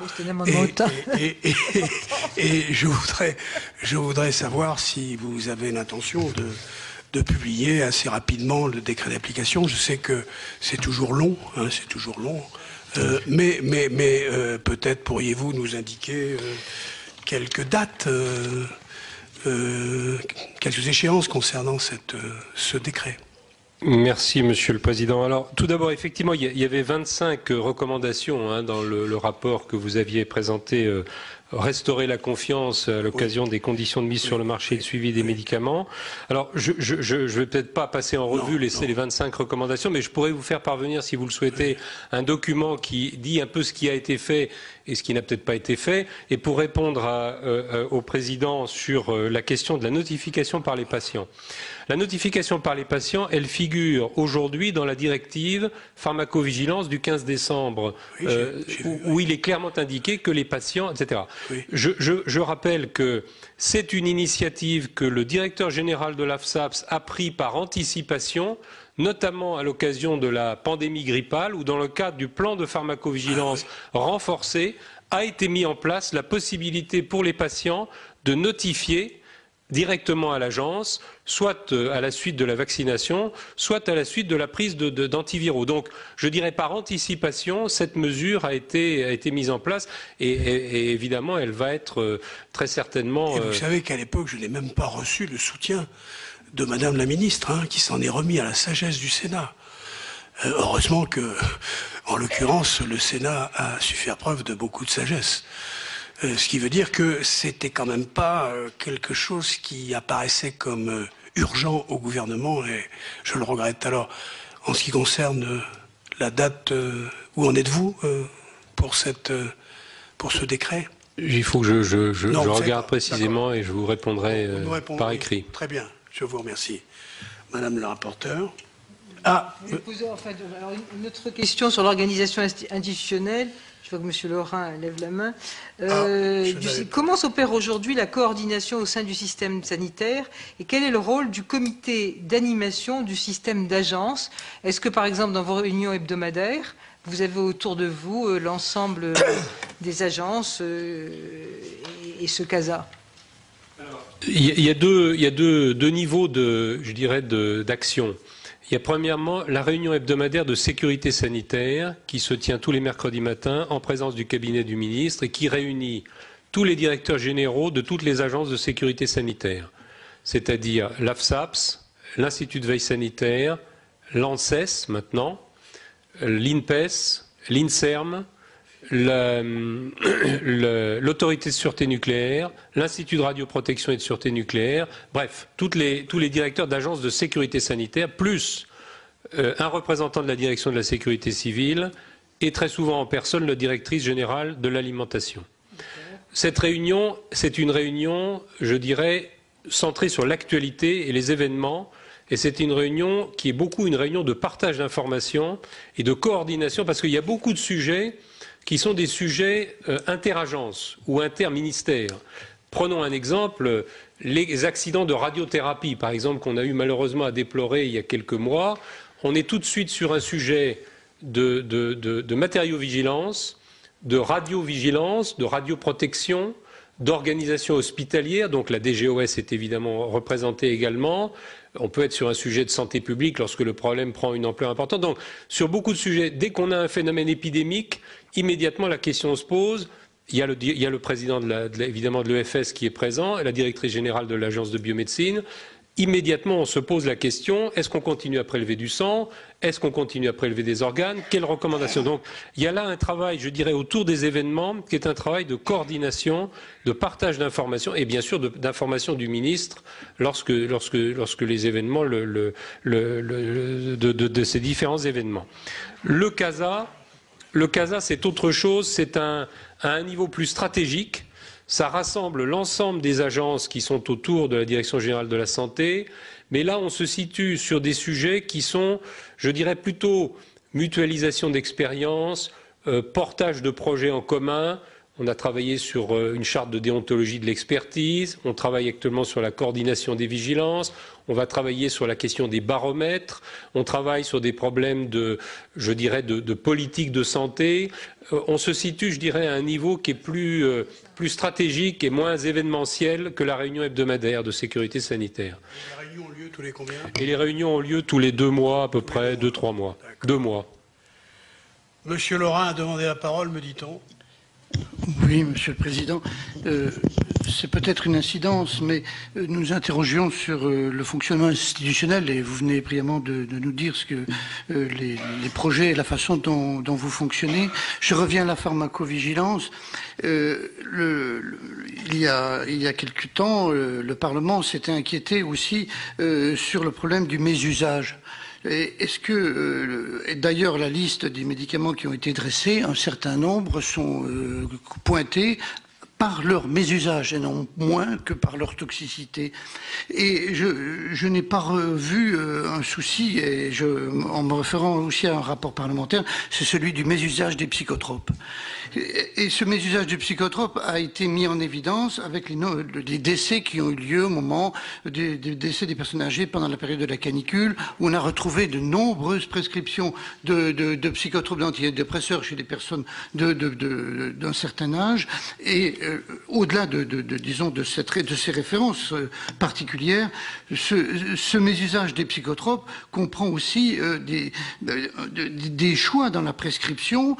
Et je voudrais savoir si vous avez l'intention de publier assez rapidement le décret d'application. Je sais que c'est toujours long, hein, c'est toujours long. Mais peut-être pourriez-vous nous indiquer quelques dates, quelques échéances concernant ce décret. Merci, Monsieur le Président. Alors, tout d'abord, effectivement, il y avait 25 recommandations dans le rapport que vous aviez présenté, restaurer la confiance à l'occasion des conditions de mise sur le marché et de suivi des médicaments. Alors, je vais peut-être pas passer en revue les 25 recommandations, mais je pourrais vous faire parvenir, si vous le souhaitez, un document qui dit un peu ce qui a été fait et ce qui n'a peut-être pas été fait. Et pour répondre au Président sur la question de la notification par les patients. La notification par les patients, elle figure aujourd'hui dans la directive pharmacovigilance du 15 décembre, où il est clairement indiqué que les patients, etc. Oui. Je rappelle que c'est une initiative que le directeur général de l'AFSAPS a pris par anticipation, notamment à l'occasion de la pandémie grippale, ou dans le cadre du plan de pharmacovigilance renforcé, a été mis en place la possibilité pour les patients de notifier directement à l'agence, soit à la suite de la vaccination, soit à la suite de la prise d'antiviraux. Donc, je dirais par anticipation, cette mesure a été mise en place et évidemment, elle va être très certainement... Et vous savez qu'à l'époque, je n'ai même pas reçu le soutien de Madame la Ministre, qui s'en est remis à la sagesse du Sénat. Heureusement que, en l'occurrence, le Sénat a su faire preuve de beaucoup de sagesse. Ce qui veut dire que c'était quand même pas quelque chose qui apparaissait comme urgent au gouvernement et je le regrette. Alors, en ce qui concerne la date, où en êtes-vous pour ce décret? Il faut que je regarde précisément et je vous répondrai par écrit. Très bien, je vous remercie. Madame la rapporteure. Alors, une autre question sur l'organisation institutionnelle. Je vois que M. Laurin lève la main. Comment s'opère aujourd'hui la coordination au sein du système sanitaire et quel est le rôle du comité d'animation du système d'agence? Est-ce que, par exemple, dans vos réunions hebdomadaires, vous avez autour de vous l'ensemble des agences et ce CASA? Il y a deux niveaux d'action. Il y a premièrement la réunion hebdomadaire de sécurité sanitaire qui se tient tous les mercredis matins en présence du cabinet du ministre et qui réunit tous les directeurs généraux de toutes les agences de sécurité sanitaire, c'est-à-dire l'AFSAPS, l'Institut de veille sanitaire, l'ANSES maintenant, l'INPES, l'INSERM, l'autorité de sûreté nucléaire, l'Institut de radioprotection et de sûreté nucléaire, bref, tous les directeurs d'agences de sécurité sanitaire, plus un représentant de la direction de la sécurité civile et très souvent en personne la directrice générale de l'alimentation. Cette réunion, c'est une réunion, je dirais, centrée sur l'actualité et les événements. Et c'est une réunion qui est beaucoup une réunion de partage d'informations et de coordination parce qu'il y a beaucoup de sujets qui sont des sujets interagences ou interministères. Prenons un exemple, les accidents de radiothérapie, par exemple, qu'on a eu malheureusement à déplorer il y a quelques mois. On est tout de suite sur un sujet de matériovigilance, de radiovigilance, de radioprotection, d'organisation hospitalière. Donc la DGOS est évidemment représentée également. On peut être sur un sujet de santé publique lorsque le problème prend une ampleur importante. Donc, sur beaucoup de sujets, dès qu'on a un phénomène épidémique, immédiatement la question se pose. Il y a le président évidemment de l'EFS qui est présent, et la directrice générale de l'Agence de biomédecine. Immédiatement, on se pose la question, est-ce qu'on continue à prélever du sang? Est-ce qu'on continue à prélever des organes? Quelles recommandations? Donc, il y a là un travail, je dirais, autour des événements, qui est un travail de coordination, de partage d'informations, et bien sûr d'information du ministre lorsque les événements, de ces différents événements. Le CASA, c'est autre chose, c'est à un niveau plus stratégique. Ça rassemble l'ensemble des agences qui sont autour de la Direction générale de la santé, mais là on se situe sur des sujets qui sont, je dirais, plutôt mutualisation d'expériences, portage de projets en commun. On a travaillé sur une charte de déontologie de l'expertise, on travaille actuellement sur la coordination des vigilances, on va travailler sur la question des baromètres, on travaille sur des problèmes de politique de santé. On se situe, je dirais, à un niveau qui est plus stratégique et moins événementiel que la réunion hebdomadaire de sécurité sanitaire. Les réunions ont lieu tous les combien? Et les réunions ont lieu tous les 2 mois à peu près, 2-3 mois. 2 mois. Monsieur Laurin a demandé la parole, me dit-on. Oui, Monsieur le Président. c'est peut-être une incidence, mais nous nous interrogions sur le fonctionnement institutionnel et vous venez brillamment de nous dire ce que les projets et la façon dont vous fonctionnez. Je reviens à la pharmacovigilance. Il y a quelque temps, le Parlement s'était inquiété aussi sur le problème du mésusage. Est-ce que, d'ailleurs, la liste des médicaments qui ont été dressés, un certain nombre sont pointés par leur mésusage et non moins que par leur toxicité. Et je n'ai pas revu un souci, et en me référant aussi à un rapport parlementaire, c'est celui du mésusage des psychotropes. Et ce mésusage des psychotropes a été mis en évidence avec les décès qui ont eu lieu au moment des décès des personnes âgées pendant la période de la canicule, où on a retrouvé de nombreuses prescriptions de psychotropes, d'antidépresseurs chez des personnes d'un certain âge. Et au-delà disons, de ces références particulières, ce mésusage des psychotropes comprend aussi des choix dans la prescription,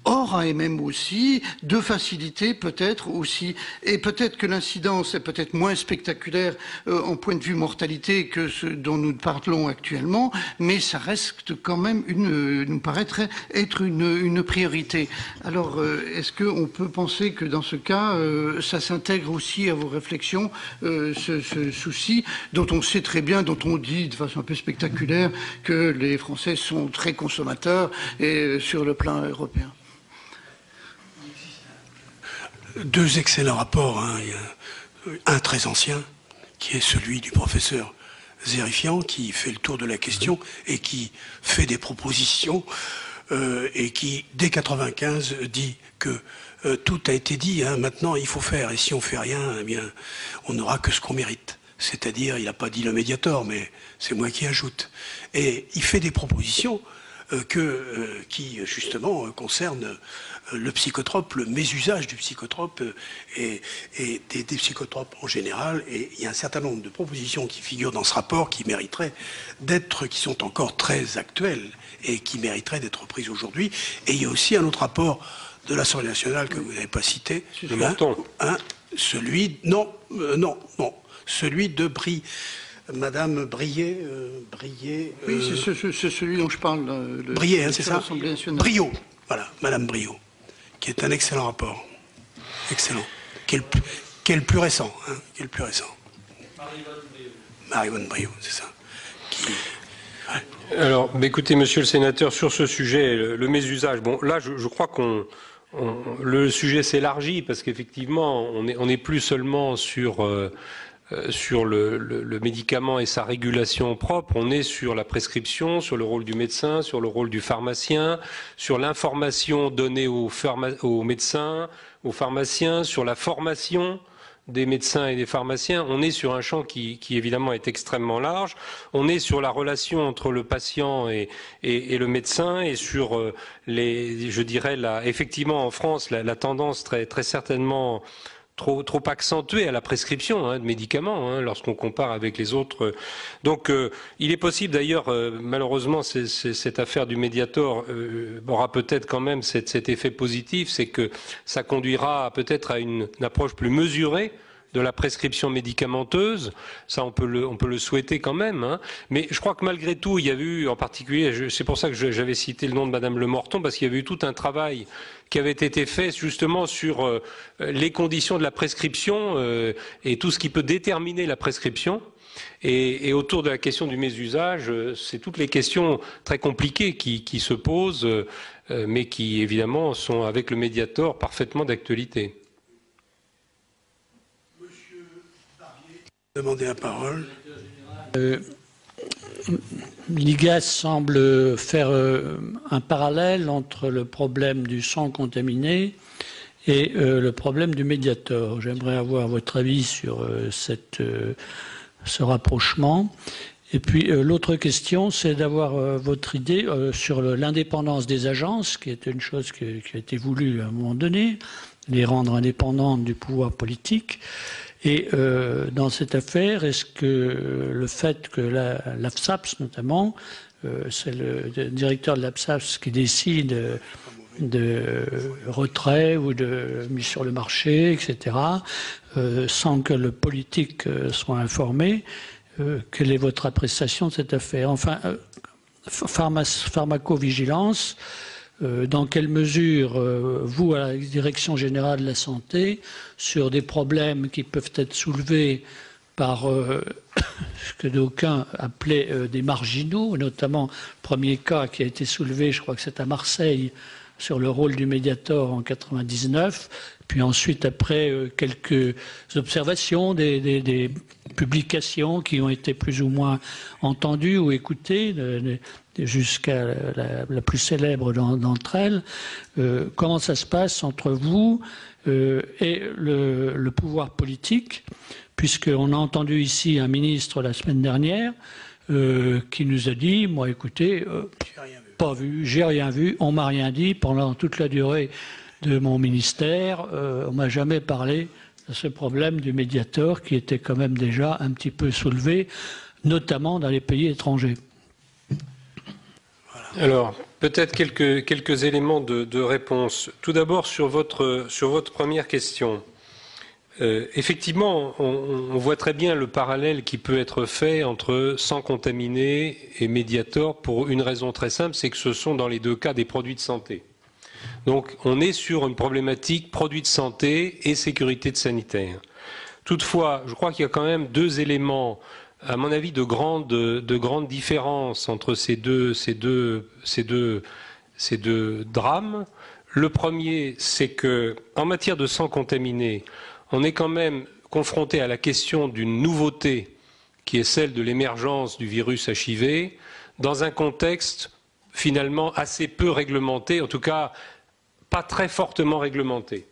hors AMM aussi, de facilité peut-être aussi, et peut-être que l'incidence est peut-être moins spectaculaire en point de vue mortalité que ce dont nous parlons actuellement, mais ça reste quand même nous paraîtrait être une priorité. Alors, est-ce qu'on peut penser que dans ce cas, ça s'intègre aussi à vos réflexions, ce souci dont on sait très bien, dont on dit de façon un peu spectaculaire que les Français sont très consommateurs et sur le plan européen? Deux excellents rapports, hein. Il y a un très ancien, qui est celui du professeur Zérifian, qui fait le tour de la question et qui fait des propositions et qui, dès 1995, dit que tout a été dit, hein, maintenant il faut faire, et si on fait rien, eh bien, on n'aura que ce qu'on mérite. C'est-à-dire, il n'a pas dit le Mediator, mais c'est moi qui ajoute. Et il fait des propositions qui, justement, concernent le psychotrope, le mésusage du psychotrope et des psychotropes en général. Et il y a un certain nombre de propositions qui figurent dans ce rapport qui mériteraient qui sont encore très actuelles et qui mériteraient d'être prises aujourd'hui. Et il y a aussi un autre rapport de l'Assemblée nationale que vous n'avez pas cité. Celui de Madame Brié. Oui, c'est celui dont je parle. Brié, hein, c'est ça? Brio, voilà, Madame Brio, qui est un excellent rapport. Excellent. Qui est le plus récent. Hein, qui est le plus récent. Marie-Vonne Brio, c'est ça. Alors, écoutez, monsieur le sénateur, sur ce sujet, le mésusage, bon, là, je crois le sujet s'élargit parce qu'effectivement, on n'est plus seulement sur le médicament et sa régulation propre, on est sur la prescription, sur le rôle du médecin, sur le rôle du pharmacien, sur l'information donnée aux médecins, aux pharmaciens, sur la formation des médecins et des pharmaciens. On est sur un champ qui évidemment est extrêmement large. On est sur la relation entre le patient et le médecin et sur je dirais effectivement en France la tendance très certainement trop accentuée à la prescription de médicaments lorsqu'on compare avec les autres. Donc il est possible d'ailleurs, malheureusement, cette affaire du Mediator aura peut-être quand même cet effet positif, c'est que ça conduira peut-être à une approche plus mesurée de la prescription médicamenteuse. Ça, on peut le souhaiter quand même. Hein. Mais je crois que malgré tout, il y a eu, en particulier, c'est pour ça que j'avais cité le nom de Madame Le Morton, parce qu'il y avait eu tout un travail qui avait été fait justement sur les conditions de la prescription et tout ce qui peut déterminer la prescription. Et autour de la question du mésusage, c'est toutes les questions très compliquées qui se posent, mais qui évidemment sont avec le Mediator parfaitement d'actualité. Demander la parole. L'IGAS semble faire un parallèle entre le problème du sang contaminé et le problème du Mediator. J'aimerais avoir votre avis sur ce rapprochement. Et puis l'autre question, c'est d'avoir votre idée sur l'indépendance des agences, qui est une chose qui a été voulue à un moment donné, les rendre indépendantes du pouvoir politique. Et dans cette affaire, est-ce que le fait que l'AFSAPS notamment, c'est le directeur de l'AFSAPS qui décide de retrait ou de mise sur le marché, etc., sans que le politique soit informé. Quelle est votre appréciation de cette affaire? Enfin, pharmacovigilance, dans quelle mesure, vous, à la Direction générale de la santé, sur des problèmes qui peuvent être soulevés par ce que d'aucuns appelaient des marginaux, notamment le premier cas qui a été soulevé, je crois que c'est à Marseille, sur le rôle du Mediator en 99, puis ensuite après quelques observations, des publications qui ont été plus ou moins entendues ou écoutées, jusqu'à la plus célèbre d'entre elles. Comment ça se passe entre vous et le pouvoir politique, puisqu'on a entendu ici un ministre la semaine dernière qui nous a dit, moi écoutez, pas vu, j'ai rien vu, on m'a rien dit pendant toute la durée de mon ministère, on m'a jamais parlé de ce problème du Mediator qui était quand même déjà un petit peu soulevé, notamment dans les pays étrangers. Alors, peut-être quelques éléments de réponse. Tout d'abord, sur votre première question. Effectivement, on voit très bien le parallèle qui peut être fait entre sang contaminé et Mediator pour une raison très simple, c'est que ce sont dans les deux cas des produits de santé. Donc, on est sur une problématique produits de santé et sécurité sanitaire. Toutefois, je crois qu'il y a quand même deux éléments, à mon avis, de grande différence entre ces deux drames. Le premier, c'est que, en matière de sang contaminé, on est quand même confronté à la question d'une nouveauté qui est celle de l'émergence du virus HIV dans un contexte finalement assez peu réglementé, en tout cas pas très fortement réglementé.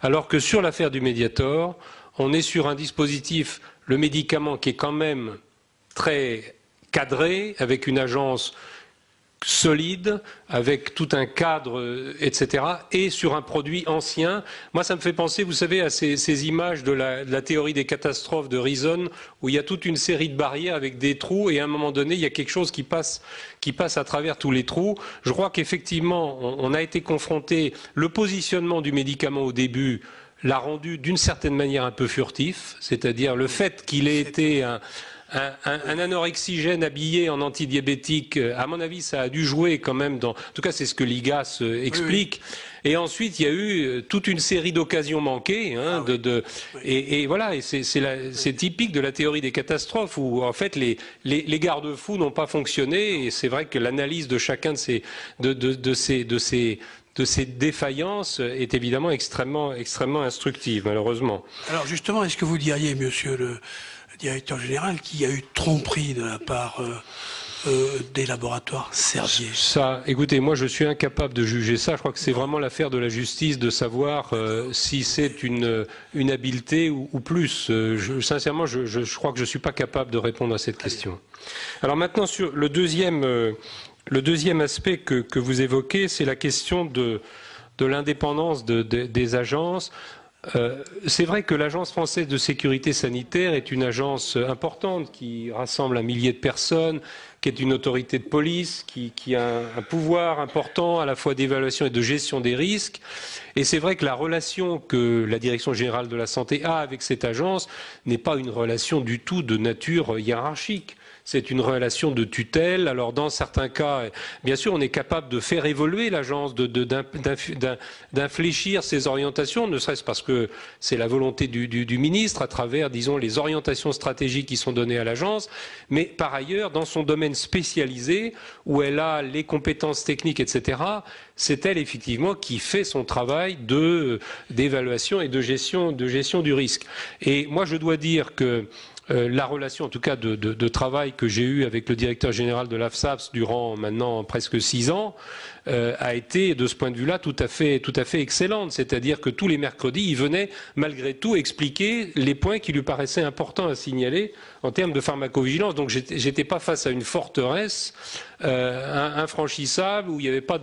Alors que sur l'affaire du Mediator, on est sur un dispositif, le médicament qui est quand même très cadré, avec une agence solide, avec tout un cadre, etc., et sur un produit ancien. Moi, ça me fait penser, vous savez, à ces images de la théorie des catastrophes de Reason, où il y a toute une série de barrières avec des trous, et à un moment donné, il y a quelque chose qui passe à travers tous les trous. Je crois qu'effectivement, on a été confronté, le positionnement du médicament au début l'a rendu d'une certaine manière un peu furtif, c'est-à-dire le fait qu'il ait été un anorexigène habillé en antidiabétique, à mon avis, ça a dû jouer quand même en tout cas, c'est ce que l'IGAS explique. Oui. Et ensuite, il y a eu toute une série d'occasions manquées, hein, et voilà, et c'est typique de la théorie des catastrophes où, en fait, les garde-fous n'ont pas fonctionné, et c'est vrai que l'analyse de chacun de ces défaillances est évidemment extrêmement instructive, malheureusement. Alors justement, est-ce que vous diriez, monsieur le directeur général, qu'il y a eu tromperie de la part des laboratoires Servier? Ça, écoutez, moi je suis incapable de juger ça. Je crois que c'est vraiment l'affaire de la justice de savoir si c'est une habileté ou plus. Sincèrement, je crois que je ne suis pas capable de répondre à cette question. Alors maintenant, sur le deuxième aspect que vous évoquez, c'est la question de l'indépendance des agences. C'est vrai que l'Agence française de sécurité sanitaire est une agence importante qui rassemble un millier de personnes, qui est une autorité de police, qui a un pouvoir important à la fois d'évaluation et de gestion des risques. Et c'est vrai que la relation que la Direction générale de la santé a avec cette agence n'est pas une relation du tout de nature hiérarchique. C'est une relation de tutelle. Alors dans certains cas, bien sûr, on est capable de faire évoluer l'agence, d'infléchir ses orientations, ne serait-ce parce que c'est la volonté du ministre à travers, disons, les orientations stratégiques qui sont données à l'agence. Mais par ailleurs, dans son domaine spécialisé, où elle a les compétences techniques, etc., c'est elle effectivement qui fait son travail d'évaluation et de gestion du risque. Et moi, je dois dire que la relation, en tout cas, de travail que j'ai eue avec le directeur général de l'AFSAPS durant maintenant presque 6 ans a été, de ce point de vue-là, tout à fait excellente. C'est-à-dire que tous les mercredis, il venait malgré tout expliquer les points qui lui paraissaient importants à signaler en termes de pharmacovigilance. Donc, j'étais pas face à une forteresse infranchissable où il n'y avait pas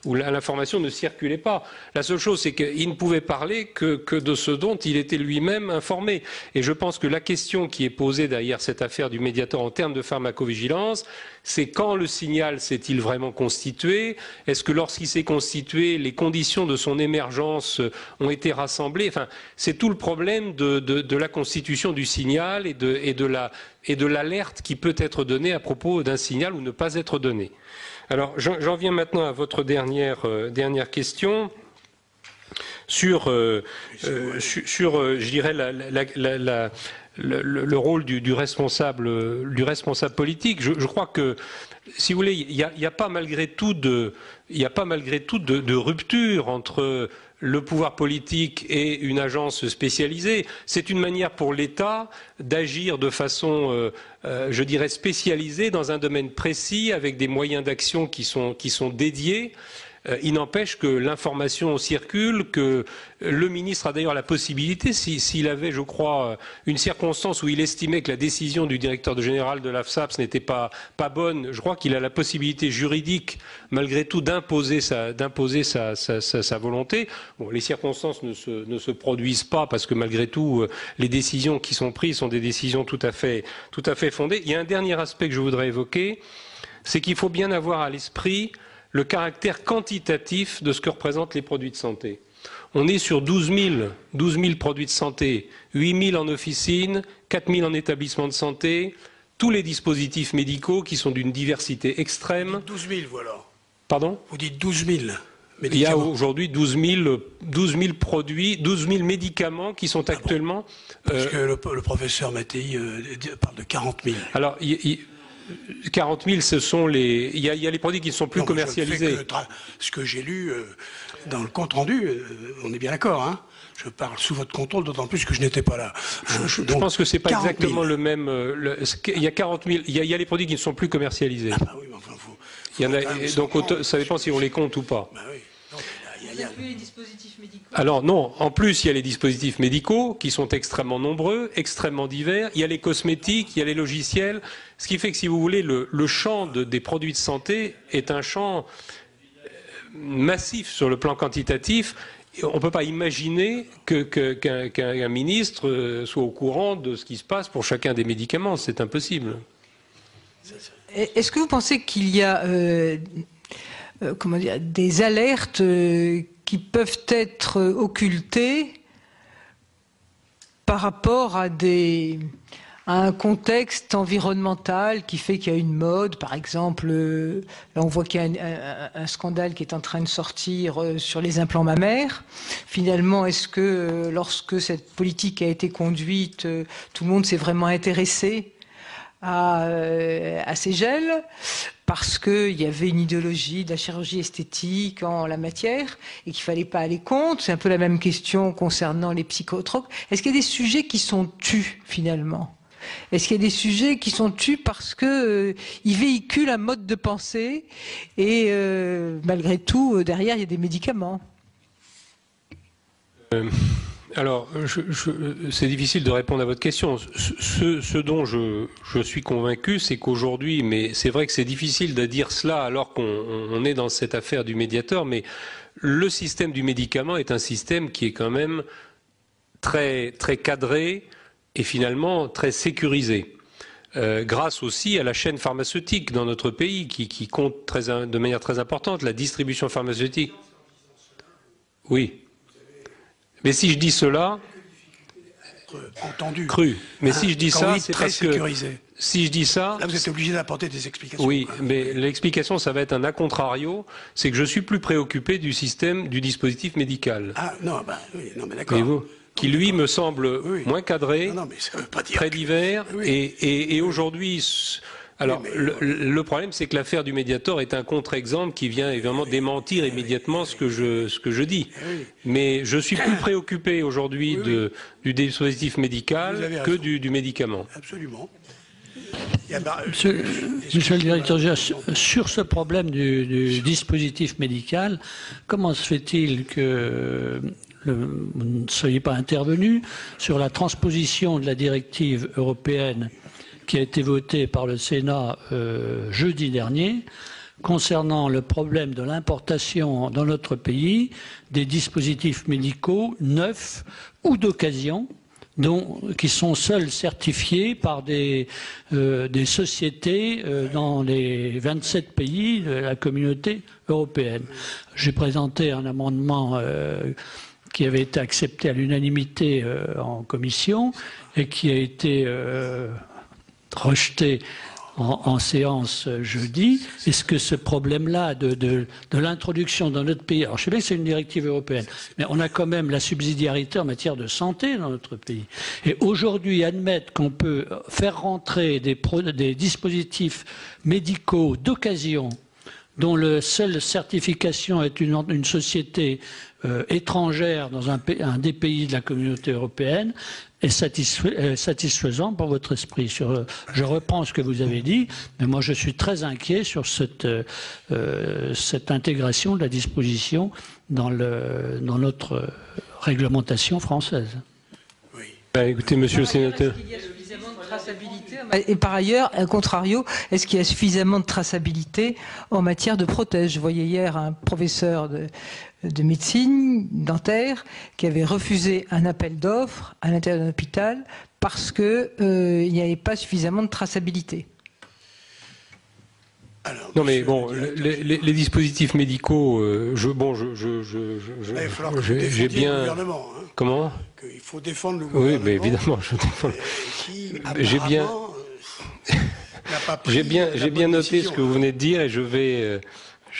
où l'information ne circulait pas. La seule chose, c'est qu'il ne pouvait parler que de ce dont il était lui-même informé. Et je pense que la question question qui est posée derrière cette affaire du Mediator en termes de pharmacovigilance, c'est quand le signal s'est-il vraiment constitué? Est-ce que lorsqu'il s'est constitué, les conditions de son émergence ont été rassemblées? Enfin, c'est tout le problème de la constitution du signal et de l'alerte qui peut être donnée à propos d'un signal ou ne pas être donnée. Alors, j'en viens maintenant à votre dernière question. Sur je dirais, le rôle du responsable politique. Je crois que, si vous voulez, il n'y a pas malgré tout de rupture entre le pouvoir politique et une agence spécialisée. C'est une manière pour l'État d'agir de façon, je dirais, spécialisée dans un domaine précis, avec des moyens d'action qui sont dédiés. Il n'empêche que l'information circule, que le ministre a d'ailleurs la possibilité, s'il avait, je crois, une circonstance où il estimait que la décision du directeur général de l'AFSAPS n'était pas bonne, je crois qu'il a la possibilité juridique, malgré tout, d'imposer sa volonté. Bon, les circonstances ne se produisent pas parce que, malgré tout, les décisions qui sont prises sont des décisions tout à fait fondées. Il y a un dernier aspect que je voudrais évoquer, c'est qu'il faut bien avoir à l'esprit le caractère quantitatif de ce que représentent les produits de santé. On est sur 12 000 produits de santé, 8 000 en officine, 4 000 en établissement de santé, tous les dispositifs médicaux qui sont d'une diversité extrême. 12 000, voilà. Pardon? Vous dites 12 000 médicaments. Il y a aujourd'hui 12 000 produits, 12 000 médicaments qui sont actuellement... Bon. Parce que le professeur Mattei parle de 40 000. Alors, 40 000, ce sont les... Il y a les produits qui ne sont plus commercialisés. Ce que j'ai lu dans le compte-rendu, on est bien d'accord, hein. Je parle sous votre contrôle, d'autant plus que je n'étais pas là. Je pense que ce n'est pas exactement le même... il y a 40 000... Il y a les produits qui ne sont plus commercialisés. Ah bah oui, mais enfin, il y en a, donc ça dépend si on les compte ou pas. Bah oui. Les dispositifs médicaux. Alors non, en plus il y a les dispositifs médicaux qui sont extrêmement nombreux, extrêmement divers, il y a les cosmétiques, il y a les logiciels, ce qui fait que, si vous voulez, le champ des produits de santé est un champ massif sur le plan quantitatif. On ne peut pas imaginer qu'un ministre soit au courant de ce qui se passe pour chacun des médicaments, c'est impossible. Est-ce que vous pensez qu'il y a des alertes qui peuvent être occultées par rapport à un contexte environnemental qui fait qu'il y a une mode, par exemple, là on voit qu'il y a un scandale qui est en train de sortir sur les implants mammaires. Finalement, est-ce que lorsque cette politique a été conduite, tout le monde s'est vraiment intéressé à ces gels, parce qu'il y avait une idéologie de la chirurgie esthétique en la matière et qu'il ne fallait pas aller contre? C'est un peu la même question concernant les psychotropes. Est-ce qu'il y a des sujets qui sont tus finalement? Est-ce qu'il y a des sujets qui sont tus parce qu'ils véhiculent un mode de pensée et malgré tout, derrière, il y a des médicaments? Alors, c'est difficile de répondre à votre question. Ce dont je suis convaincu, c'est qu'aujourd'hui, mais c'est vrai que c'est difficile de dire cela alors qu'on est dans cette affaire du Mediator, mais le système du médicament est un système qui est quand même très, très cadré et finalement très sécurisé. Grâce aussi à la chaîne pharmaceutique dans notre pays qui compte de manière très importante, la distribution pharmaceutique. Oui. Mais si je dis cela, entendu. Cru. Mais si je dis ça, c'est très parce que sécurisé. Si je dis ça, là vous êtes obligé d'apporter des explications. Oui, mais l'explication, ça va être un a contrario, c'est que je suis plus préoccupé du système du dispositif médical. Ah non, bah, oui, non mais d'accord. Voyez-vous, qui lui me semble moins cadré, non, mais ça veut pas dire très divers, et aujourd'hui. Alors, le problème, c'est que l'affaire du Mediator est un contre-exemple qui vient évidemment démentir immédiatement ce que je dis. Mais je suis plus préoccupé aujourd'hui du dispositif médical que du médicament. Absolument. Monsieur le directeur général, sur ce problème du dispositif médical, comment se fait-il que vous ne soyez pas intervenu sur la transposition de la directive européenne qui a été votée par le Sénat jeudi dernier, concernant le problème de l'importation dans notre pays des dispositifs médicaux neufs ou d'occasion qui sont seuls certifiés par des sociétés dans les 27 pays de la communauté européenne. J'ai présenté un amendement qui avait été accepté à l'unanimité en commission et qui a été rejeté en séance jeudi. Est-ce que ce problème-là de l'introduction dans notre pays, alors je sais bien que c'est une directive européenne, mais on a quand même la subsidiarité en matière de santé dans notre pays. Et aujourd'hui, admettre qu'on peut faire rentrer des dispositifs médicaux d'occasion dont la seule certification est une société étrangère dans un des pays de la communauté européenne est satisfaisant pour votre esprit. Je reprends ce que vous avez dit, mais moi je suis très inquiet sur cette intégration de la disposition dans notre réglementation française. Oui. Écoutez, monsieur le sénateur. Et par ailleurs, à contrario, est-ce qu'il y a suffisamment de traçabilité en matière de prothèses? Je voyais hier un professeur de médecine dentaire qui avait refusé un appel d'offres à l'intérieur d'un hôpital parce qu'il n'y avait pas suffisamment de traçabilité. Alors, non mais bon, les dispositifs médicaux, j'ai bien. Hein. Comment? Il faut défendre le gouvernement. Oui, mais évidemment, je défends. J'ai bien noté ce que vous venez de dire et je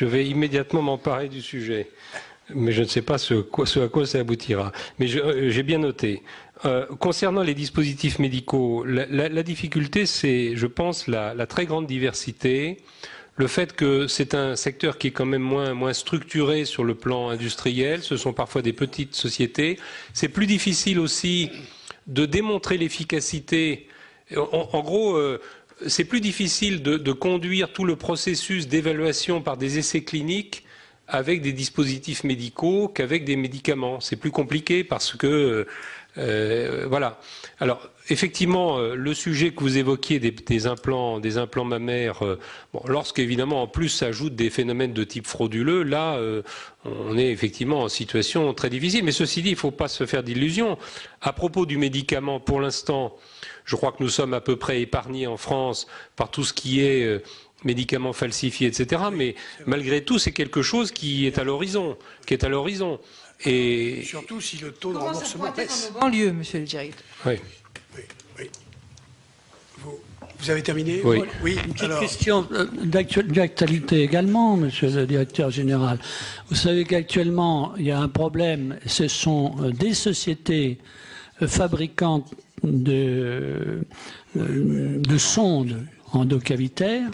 vais immédiatement m'emparer du sujet. Mais je ne sais pas ce à quoi ça aboutira. Mais j'ai bien noté. Concernant les dispositifs médicaux, la difficulté, c'est, je pense, la très grande diversité. Le fait que c'est un secteur qui est quand même moins structuré sur le plan industriel, ce sont parfois des petites sociétés. C'est plus difficile aussi de démontrer l'efficacité. En gros, c'est plus difficile de conduire tout le processus d'évaluation par des essais cliniques avec des dispositifs médicaux qu'avec des médicaments. C'est plus compliqué parce que voilà. Alors effectivement, le sujet que vous évoquiez des implants mammaires, lorsqu'évidemment en plus s'ajoutent des phénomènes de type frauduleux, là on est effectivement en situation très difficile. Mais ceci dit, il ne faut pas se faire d'illusions. À propos du médicament, pour l'instant, je crois que nous sommes à peu près épargnés en France par tout ce qui est médicaments falsifiés, etc. Mais malgré tout, c'est quelque chose qui est à l'horizon, Et surtout si le taux de remboursement baisse. En banlieue, monsieur le directeur. Oui. Vous avez terminé? Oui. Une petite question d'actualité également, monsieur le directeur général. Vous savez qu'actuellement, il y a un problème. Ce sont des sociétés fabricantes de sondes endocavitaires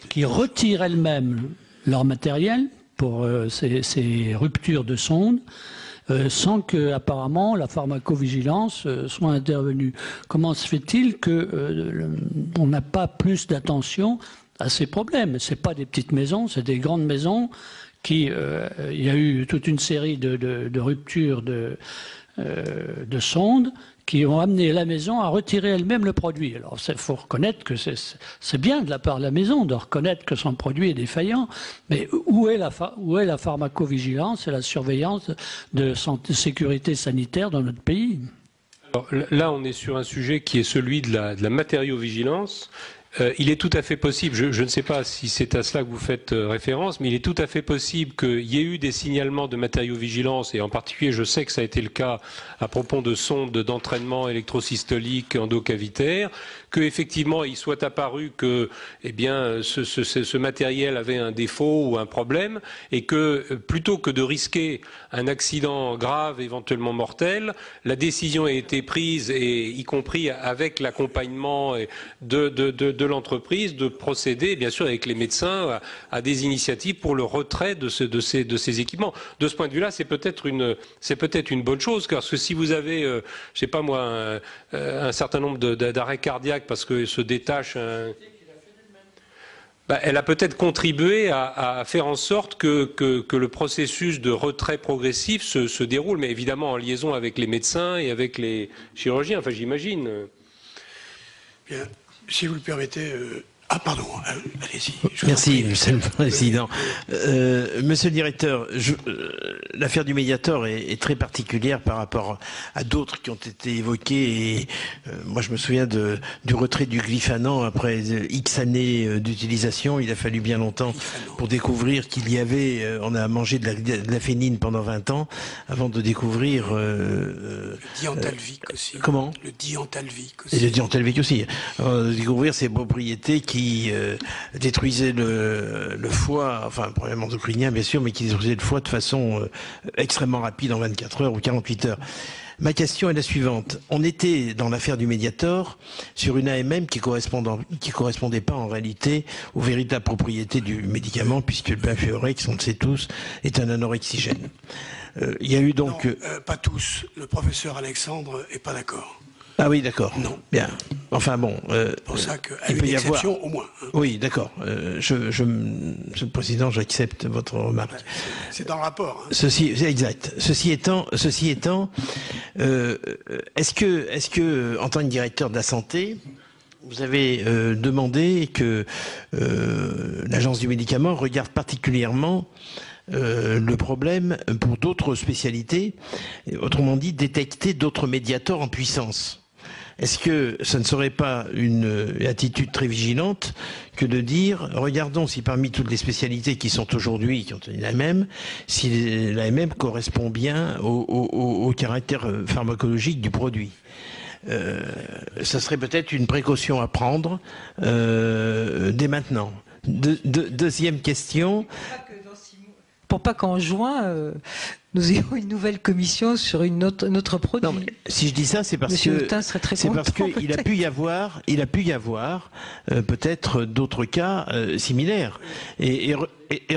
qui retirent elles-mêmes leur matériel pour ces ruptures de sondes, sans que apparemment la pharmacovigilance soit intervenue. Comment se fait-il qu'on n'a pas plus d'attention à ces problèmes? Ce n'est pas des petites maisons, c'est des grandes maisons il y a eu toute une série de ruptures de sondes qui ont amené la maison à retirer elle-même le produit. Alors, il faut reconnaître que c'est bien de la part de la maison de reconnaître que son produit est défaillant, mais où est la pharmacovigilance et la surveillance de sécurité sanitaire dans notre pays? Alors, là, on est sur un sujet qui est celui de la matériovigilance. Il est tout à fait possible, je ne sais pas si c'est à cela que vous faites référence, mais il est tout à fait possible qu'il y ait eu des signalements de matériovigilance, et en particulier je sais que ça a été le cas à propos de sondes d'entraînement électrosystolique endocavitaire, qu'effectivement il soit apparu que ce matériel avait un défaut ou un problème, et que plutôt que de risquer un accident grave, éventuellement mortel, la décision a été prise, et y compris avec l'accompagnement de l'entreprise, de procéder, bien sûr avec les médecins, à des initiatives pour le retrait de ces équipements. De ce point de vue-là, c'est peut-être une bonne chose, parce que si vous avez, je sais pas moi, un certain nombre d'arrêts cardiaques parce que se détache elle a peut-être contribué à faire en sorte que le processus de retrait progressif se déroule, mais évidemment en liaison avec les médecins et avec les chirurgiens, enfin j'imagine. Bien. Si vous le permettez, Ah, pardon, allez-y. Merci, Monsieur le Président. Monsieur le Directeur, l'affaire du Mediator est très particulière par rapport à d'autres qui ont été évoquées. Et moi, je me souviens du retrait du glyphanant après X années d'utilisation. Il a fallu bien longtemps pour découvrir qu'il y avait... on a mangé de la fénine pendant 20 ans avant de découvrir... le diantalvic aussi. Comment? Le diantalvic aussi. Et le diantalvic aussi. De découvrir ses propriétés qui détruisait le foie, enfin un problème endocrinien bien sûr, mais qui détruisait le foie de façon extrêmement rapide en 24 heures ou 48 heures. Ma question est la suivante. On était dans l'affaire du Mediator sur une AMM qui correspondait pas en réalité aux véritables propriétés du médicament, puisque le Benfluorex, on le sait tous, est un anorexigène. Il y a eu donc... Non, pas tous. Le professeur Alexandre est pas d'accord. Ah oui, d'accord. Non. Bien. Enfin bon. C'est pour ça qu'à une exception, au moins. Oui, d'accord. Monsieur le Président, j'accepte votre remarque. C'est dans le rapport. Hein. Exact. Ceci étant, est-ce que, en tant que directeur de la santé, vous avez demandé que l'Agence du médicament regarde particulièrement le problème pour d'autres spécialités, autrement dit, détecter d'autres médiators en puissance? Est-ce que ça ne serait pas une attitude très vigilante que de dire, regardons si parmi toutes les spécialités qui sont aujourd'hui, qui ont l'AMM, si l'AMM correspond bien au caractère pharmacologique du produit? Ça serait peut-être une précaution à prendre dès maintenant. Deuxième question. Pour pas qu'en juin, nous ayons une nouvelle commission sur une autre produit. Non, mais si je dis ça, c'est parce Monsieur Hautain serait très content, qu'il a pu y avoir, peut-être d'autres cas similaires. Et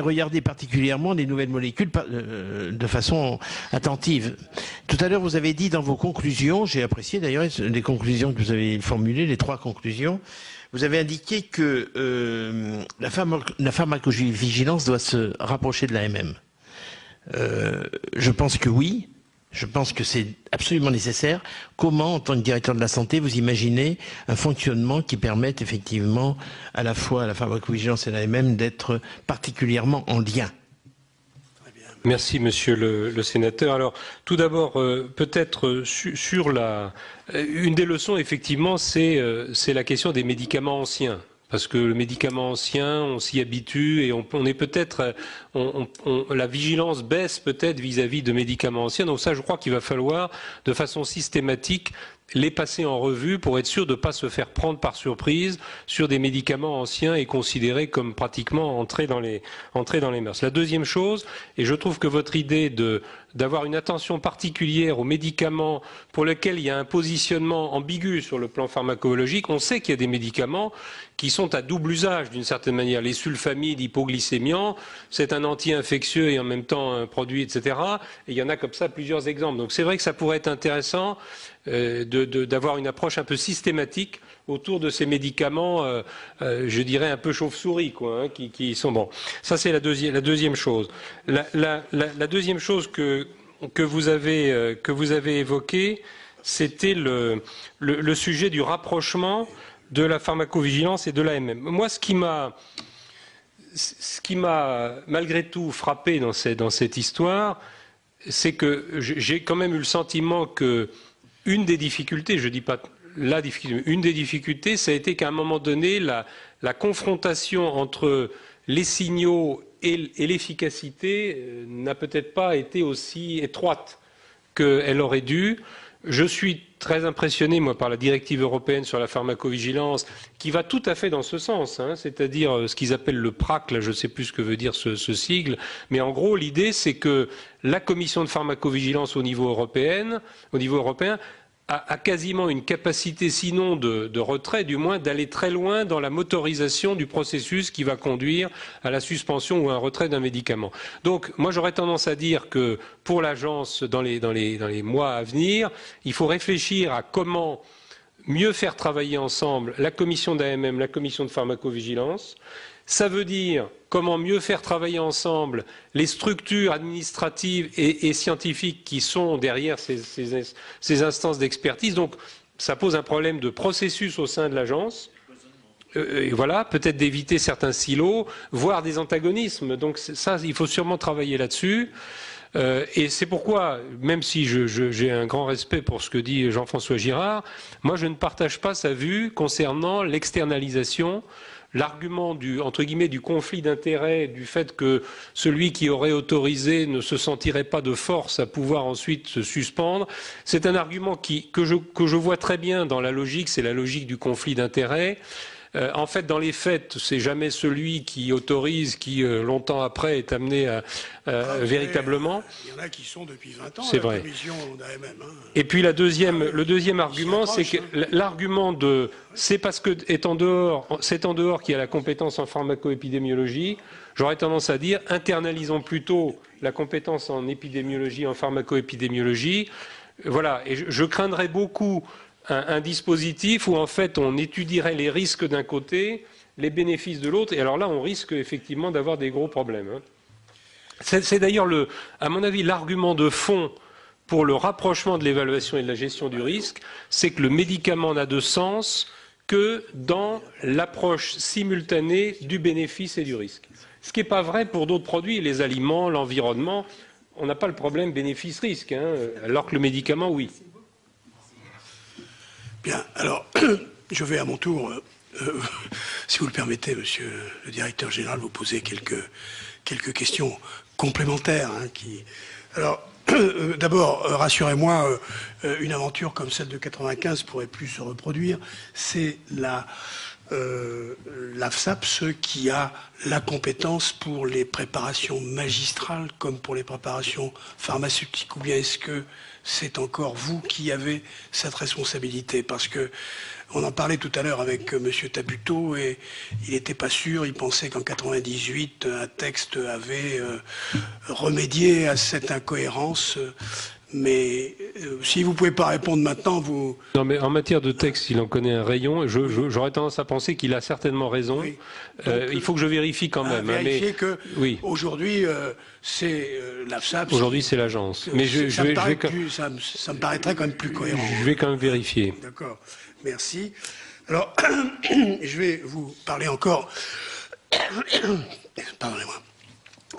regarder particulièrement les nouvelles molécules de façon attentive. Tout à l'heure, vous avez dit dans vos conclusions, j'ai apprécié d'ailleurs les conclusions que vous avez formulées, les 3 conclusions. Vous avez indiqué que la pharmacovigilance doit se rapprocher de l'AMM. Je pense que oui. Je pense que c'est absolument nécessaire. Comment, en tant que directeur de la santé, vous imaginez un fonctionnement qui permette effectivement à la fois à la pharmacovigilance et à l'AMM d'être particulièrement en lien? Merci, monsieur le sénateur. Alors, tout d'abord, peut-être sur une des leçons, effectivement, c'est la question des médicaments anciens. Parce que le médicament ancien, on s'y habitue et on est peut-être, la vigilance baisse peut-être vis-à-vis de médicaments anciens. Donc ça, je crois qu'il va falloir, de façon systématique, les passer en revue pour être sûr de ne pas se faire prendre par surprise sur des médicaments anciens et considérés comme pratiquement entrés dans les mœurs. La deuxième chose, et je trouve que votre idée d'avoir une attention particulière aux médicaments pour lesquels il y a un positionnement ambigu sur le plan pharmacologique, on sait qu'il y a des médicaments qui sont à double usage d'une certaine manière. Les sulfamides hypoglycémiants, c'est un anti-infectieux et en même temps un produit, etc. Et il y en a comme ça plusieurs exemples. Donc c'est vrai que ça pourrait être intéressant d'avoir une approche un peu systématique autour de ces médicaments, je dirais un peu chauve-souris, quoi, hein, qui sont bons. Ça c'est la deuxième chose. La deuxième chose que vous avez évoquée, c'était le sujet du rapprochement de la pharmacovigilance et de l'AMM. Moi, ce qui m'a malgré tout frappé dans cette histoire, c'est que j'ai quand même eu le sentiment que une des difficultés, je ne dis pas la difficulté, mais une des difficultés, ça a été qu'à un moment donné, la confrontation entre les signaux et l'efficacité n'a peut-être pas été aussi étroite qu'elle aurait dû. Je suis très impressionné, moi, par la directive européenne sur la pharmacovigilance, qui va tout à fait dans ce sens, hein, c'est-à-dire ce qu'ils appellent le PRAC, là, je ne sais plus ce que veut dire ce sigle, mais en gros, l'idée, c'est que la commission de pharmacovigilance au niveau européen a quasiment une capacité, sinon de retrait, du moins d'aller très loin dans la motorisation du processus qui va conduire à la suspension ou à un retrait d'un médicament. Donc, moi, j'aurais tendance à dire que pour l'agence, dans les mois à venir, il faut réfléchir à comment mieux faire travailler ensemble la commission d'AMM, la commission de pharmacovigilance. Ça veut dire comment mieux faire travailler ensemble les structures administratives et scientifiques qui sont derrière ces instances d'expertise. Donc, ça pose un problème de processus au sein de l'agence. voilà, peut-être d'éviter certains silos, voire des antagonismes. Donc ça, il faut sûrement travailler là-dessus. Et c'est pourquoi, même si j'ai un grand respect pour ce que dit Jean-François Girard, moi je ne partage pas sa vue concernant l'externalisation, l'argument entre guillemets, du conflit d'intérêts, du fait que celui qui aurait autorisé ne se sentirait pas de force à pouvoir ensuite se suspendre. C'est un argument que je vois très bien dans la logique, c'est la logique du conflit d'intérêts. En fait, dans les faits, c'est jamais celui qui autorise qui, longtemps après, est amené à véritablement. Il y en a qui sont depuis 20 ans. C'est vrai. Commission d'AMM, hein. Et puis le deuxième argument, c'est que l'argument de c'est parce que c'est en dehors qu'il y a la compétence en pharmacoépidémiologie. J'aurais tendance à dire internalisons plutôt la compétence en épidémiologie, en pharmacoépidémiologie. Voilà. Et je craindrais beaucoup un dispositif où en fait on étudierait les risques d'un côté, les bénéfices de l'autre, et alors là on risque effectivement d'avoir des gros problèmes. Hein. C'est d'ailleurs, à mon avis, l'argument de fond pour le rapprochement de l'évaluation et de la gestion du risque, c'est que le médicament n'a de sens que dans l'approche simultanée du bénéfice et du risque. Ce qui n'est pas vrai pour d'autres produits, les aliments, l'environnement, on n'a pas le problème bénéfice-risque, hein, alors que le médicament, oui. Bien, alors, je vais à mon tour, si vous le permettez, monsieur le directeur général, vous poser quelques questions complémentaires. Hein, Alors, d'abord, rassurez-moi, une aventure comme celle de 95 pourrait plus se reproduire. C'est l'AFSAPS qui a la compétence pour les préparations magistrales comme pour les préparations pharmaceutiques, ou bien est-ce que c'est encore vous qui avez cette responsabilité? Parce que on en parlait tout à l'heure avec M. Tabuteau et il n'était pas sûr, il pensait qu'en 98, un texte avait remédié à cette incohérence. Mais si vous ne pouvez pas répondre maintenant, vous... Non, mais en matière de texte, il en connaît un rayon. J'aurais tendance à penser qu'il a certainement raison. Oui. Il faut que je vérifie quand même. Vérifier que aujourd'hui, c'est l'AFSAP. Aujourd'hui, c'est l'agence. Mais ça me paraîtrait quand même plus cohérent. Je vais quand même vérifier. D'accord. Merci. Alors, je vais vous parler encore, pardonnez-moi,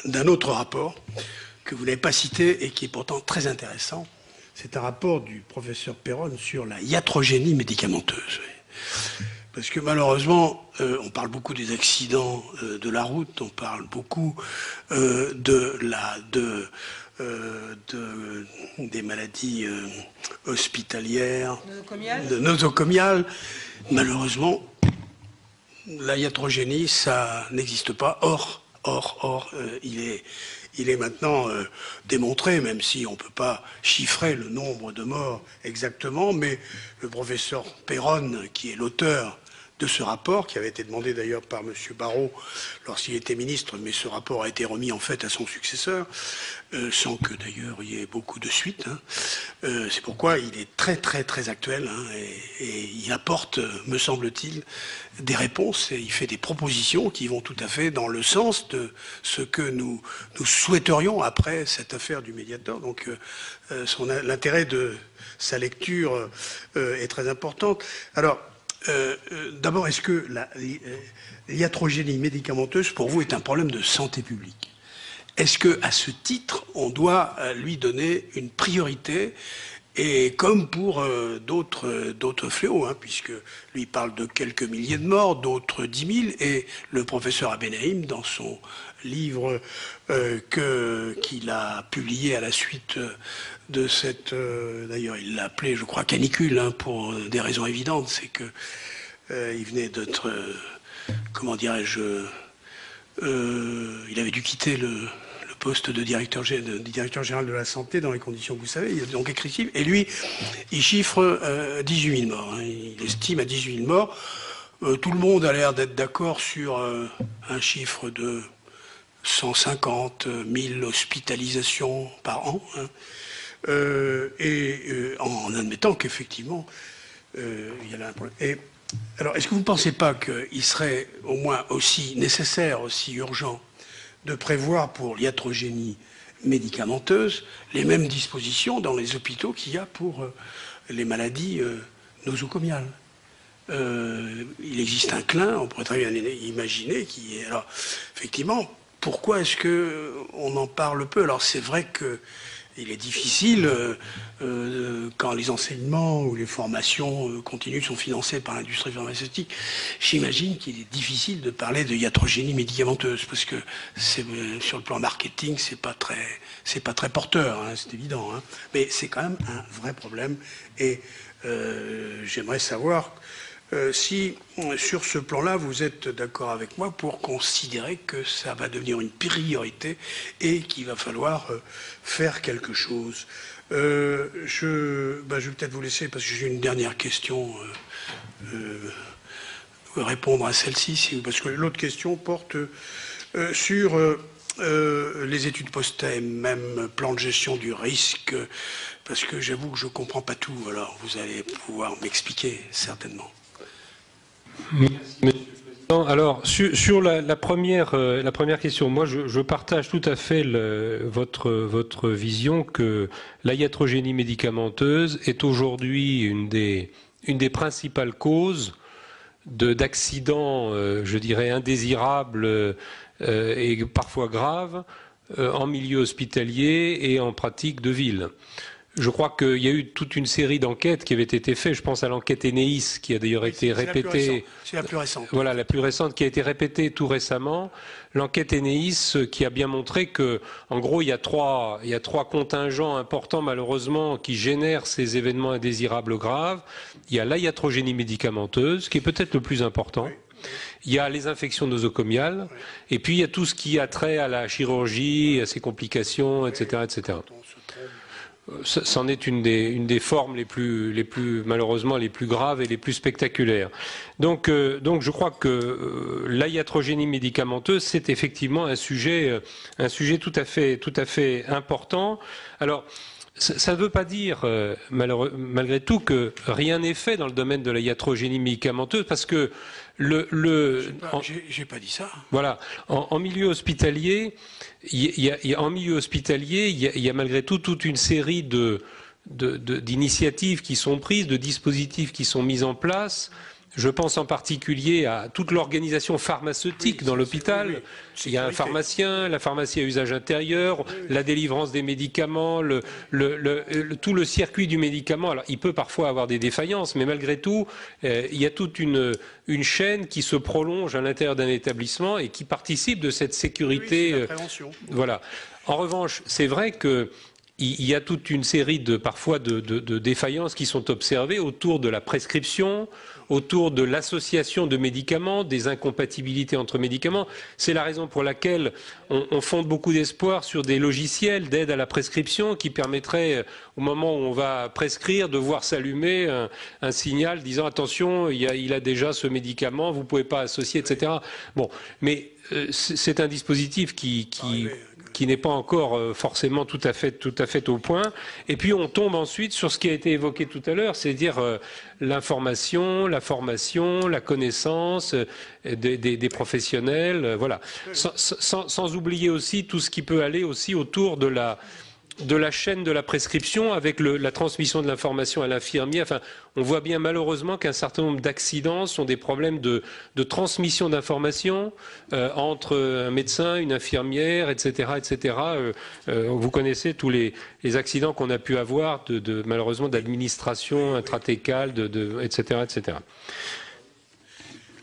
d'un autre rapport que vous n'avez pas cité et qui est pourtant très intéressant. C'est un rapport du professeur Perron sur la iatrogénie médicamenteuse. Parce que malheureusement, on parle beaucoup des accidents de la route, on parle beaucoup des maladies hospitalières, nosocomiales. Malheureusement, la iatrogénie, ça n'existe pas. Or, il est maintenant démontré, même si on ne peut pas chiffrer le nombre de morts exactement, mais le professeur Perron, qui est l'auteur de ce rapport, qui avait été demandé d'ailleurs par M. Barrot lorsqu'il était ministre, mais ce rapport a été remis en fait à son successeur, sans que d'ailleurs il y ait beaucoup de suite. Hein. C'est pourquoi il est très très très actuel, hein, et il apporte, me semble-t-il, des réponses et il fait des propositions qui vont tout à fait dans le sens de ce que nous souhaiterions après cette affaire du Mediator. Donc l'intérêt de sa lecture est très important. Alors, d'abord, est-ce que l'iatrogénie médicamenteuse, pour vous, est un problème de santé publique? Est-ce qu'à ce titre, on doit lui donner une priorité, et comme pour d'autres fléaux, hein, puisque lui parle de quelques milliers de morts, d'autres 10 000, et le professeur Abenaïm, dans son livre qu'il a publié à la suite de cette... d'ailleurs, il l'a appelé, je crois, canicule, hein, pour des raisons évidentes, c'est que il venait d'être... comment dirais-je... il avait dû quitter le poste de directeur général de la santé dans les conditions que vous savez, il est donc écrit, et lui, il chiffre 18 000 morts, hein, il estime à 18 000 morts. Tout le monde a l'air d'être d'accord sur un chiffre de 150 000 hospitalisations par an, hein, en admettant qu'effectivement, il y a là un problème. Et, alors, est-ce que vous ne pensez pas qu'il serait au moins aussi nécessaire, aussi urgent, de prévoir pour l'iatrogénie médicamenteuse les mêmes dispositions dans les hôpitaux qu'il y a pour les maladies nosocomiales? il existe un clin, on pourrait très bien imaginer, qui est... Alors, effectivement, pourquoi est-ce qu'on en parle peu? Alors, c'est vrai qu'il est difficile, quand les enseignements ou les formations continues sont financées par l'industrie pharmaceutique, j'imagine qu'il est difficile de parler de iatrogénie médicamenteuse, parce que sur le plan marketing, c'est pas très porteur, hein, c'est évident, hein, mais c'est quand même un vrai problème, et j'aimerais savoir si, sur ce plan-là, vous êtes d'accord avec moi pour considérer que ça va devenir une priorité et qu'il va falloir faire quelque chose. Je vais peut-être vous laisser, parce que j'ai une dernière question, répondre à celle-ci, parce que l'autre question porte sur les études post-thème, même plan de gestion du risque, parce que j'avoue que je ne comprends pas tout, alors vous allez pouvoir m'expliquer certainement. Merci, Monsieur le Président. Alors, sur la première question, moi, je partage tout à fait votre vision que la iatrogénie médicamenteuse est aujourd'hui une des principales causes d'accidents, je dirais, indésirables et parfois graves en milieu hospitalier et en pratique de ville. Je crois qu'il y a eu toute une série d'enquêtes qui avaient été faites. Je pense à l'enquête Eneis qui a d'ailleurs été répétée. C'est la plus récente. Voilà, la plus récente qui a été répétée tout récemment. L'enquête Eneis qui a bien montré que, en gros, il y a trois contingents importants malheureusement qui génèrent ces événements indésirables graves. Il y a la iatrogénie médicamenteuse qui est peut-être le plus important. Oui. Il y a les infections nosocomiales, oui. Et puis il y a tout ce qui a trait à la chirurgie, à ses complications, etc., etc. C'en est une des formes les plus malheureusement les plus graves et les plus spectaculaires. Donc je crois que la iatrogénie médicamenteuse c'est effectivement un sujet tout à fait important. Alors ça ne veut pas dire malgré tout que rien n'est fait dans le domaine de la iatrogénie médicamenteuse, parce que j'ai pas dit ça. Voilà, en milieu hospitalier, il y a malgré tout toute une série d'initiatives qui sont prises, de dispositifs qui sont mis en place. Je pense en particulier à toute l'organisation pharmaceutique dans l'hôpital. Il y a un pharmacien, la pharmacie à usage intérieur, la délivrance des médicaments, tout le circuit du médicament. Alors, il peut parfois avoir des défaillances, mais malgré tout, il y a toute une chaîne qui se prolonge à l'intérieur d'un établissement et qui participe de cette sécurité. Oui, la prévention. Voilà. En revanche, c'est vrai que il y a toute une série parfois de défaillances qui sont observées autour de la prescription, autour de l'association de médicaments, des incompatibilités entre médicaments. C'est la raison pour laquelle on fonde beaucoup d'espoir sur des logiciels d'aide à la prescription qui permettraient, au moment où on va prescrire, de voir s'allumer un signal disant attention, il a déjà ce médicament, vous ne pouvez pas associer, etc. Bon, mais c'est un dispositif qui n'est pas encore forcément tout à fait au point. Et puis on tombe ensuite sur ce qui a été évoqué tout à l'heure, c'est-à-dire l'information, la formation, la connaissance des professionnels, voilà. Sans oublier aussi tout ce qui peut aller aussi autour de la chaîne de la prescription avec la transmission de l'information à l'infirmier. Enfin, on voit bien malheureusement qu'un certain nombre d'accidents sont des problèmes de transmission d'informations entre un médecin, une infirmière, etc., etc. Vous connaissez tous les accidents qu'on a pu avoir malheureusement d'administration intratécale, etc., etc.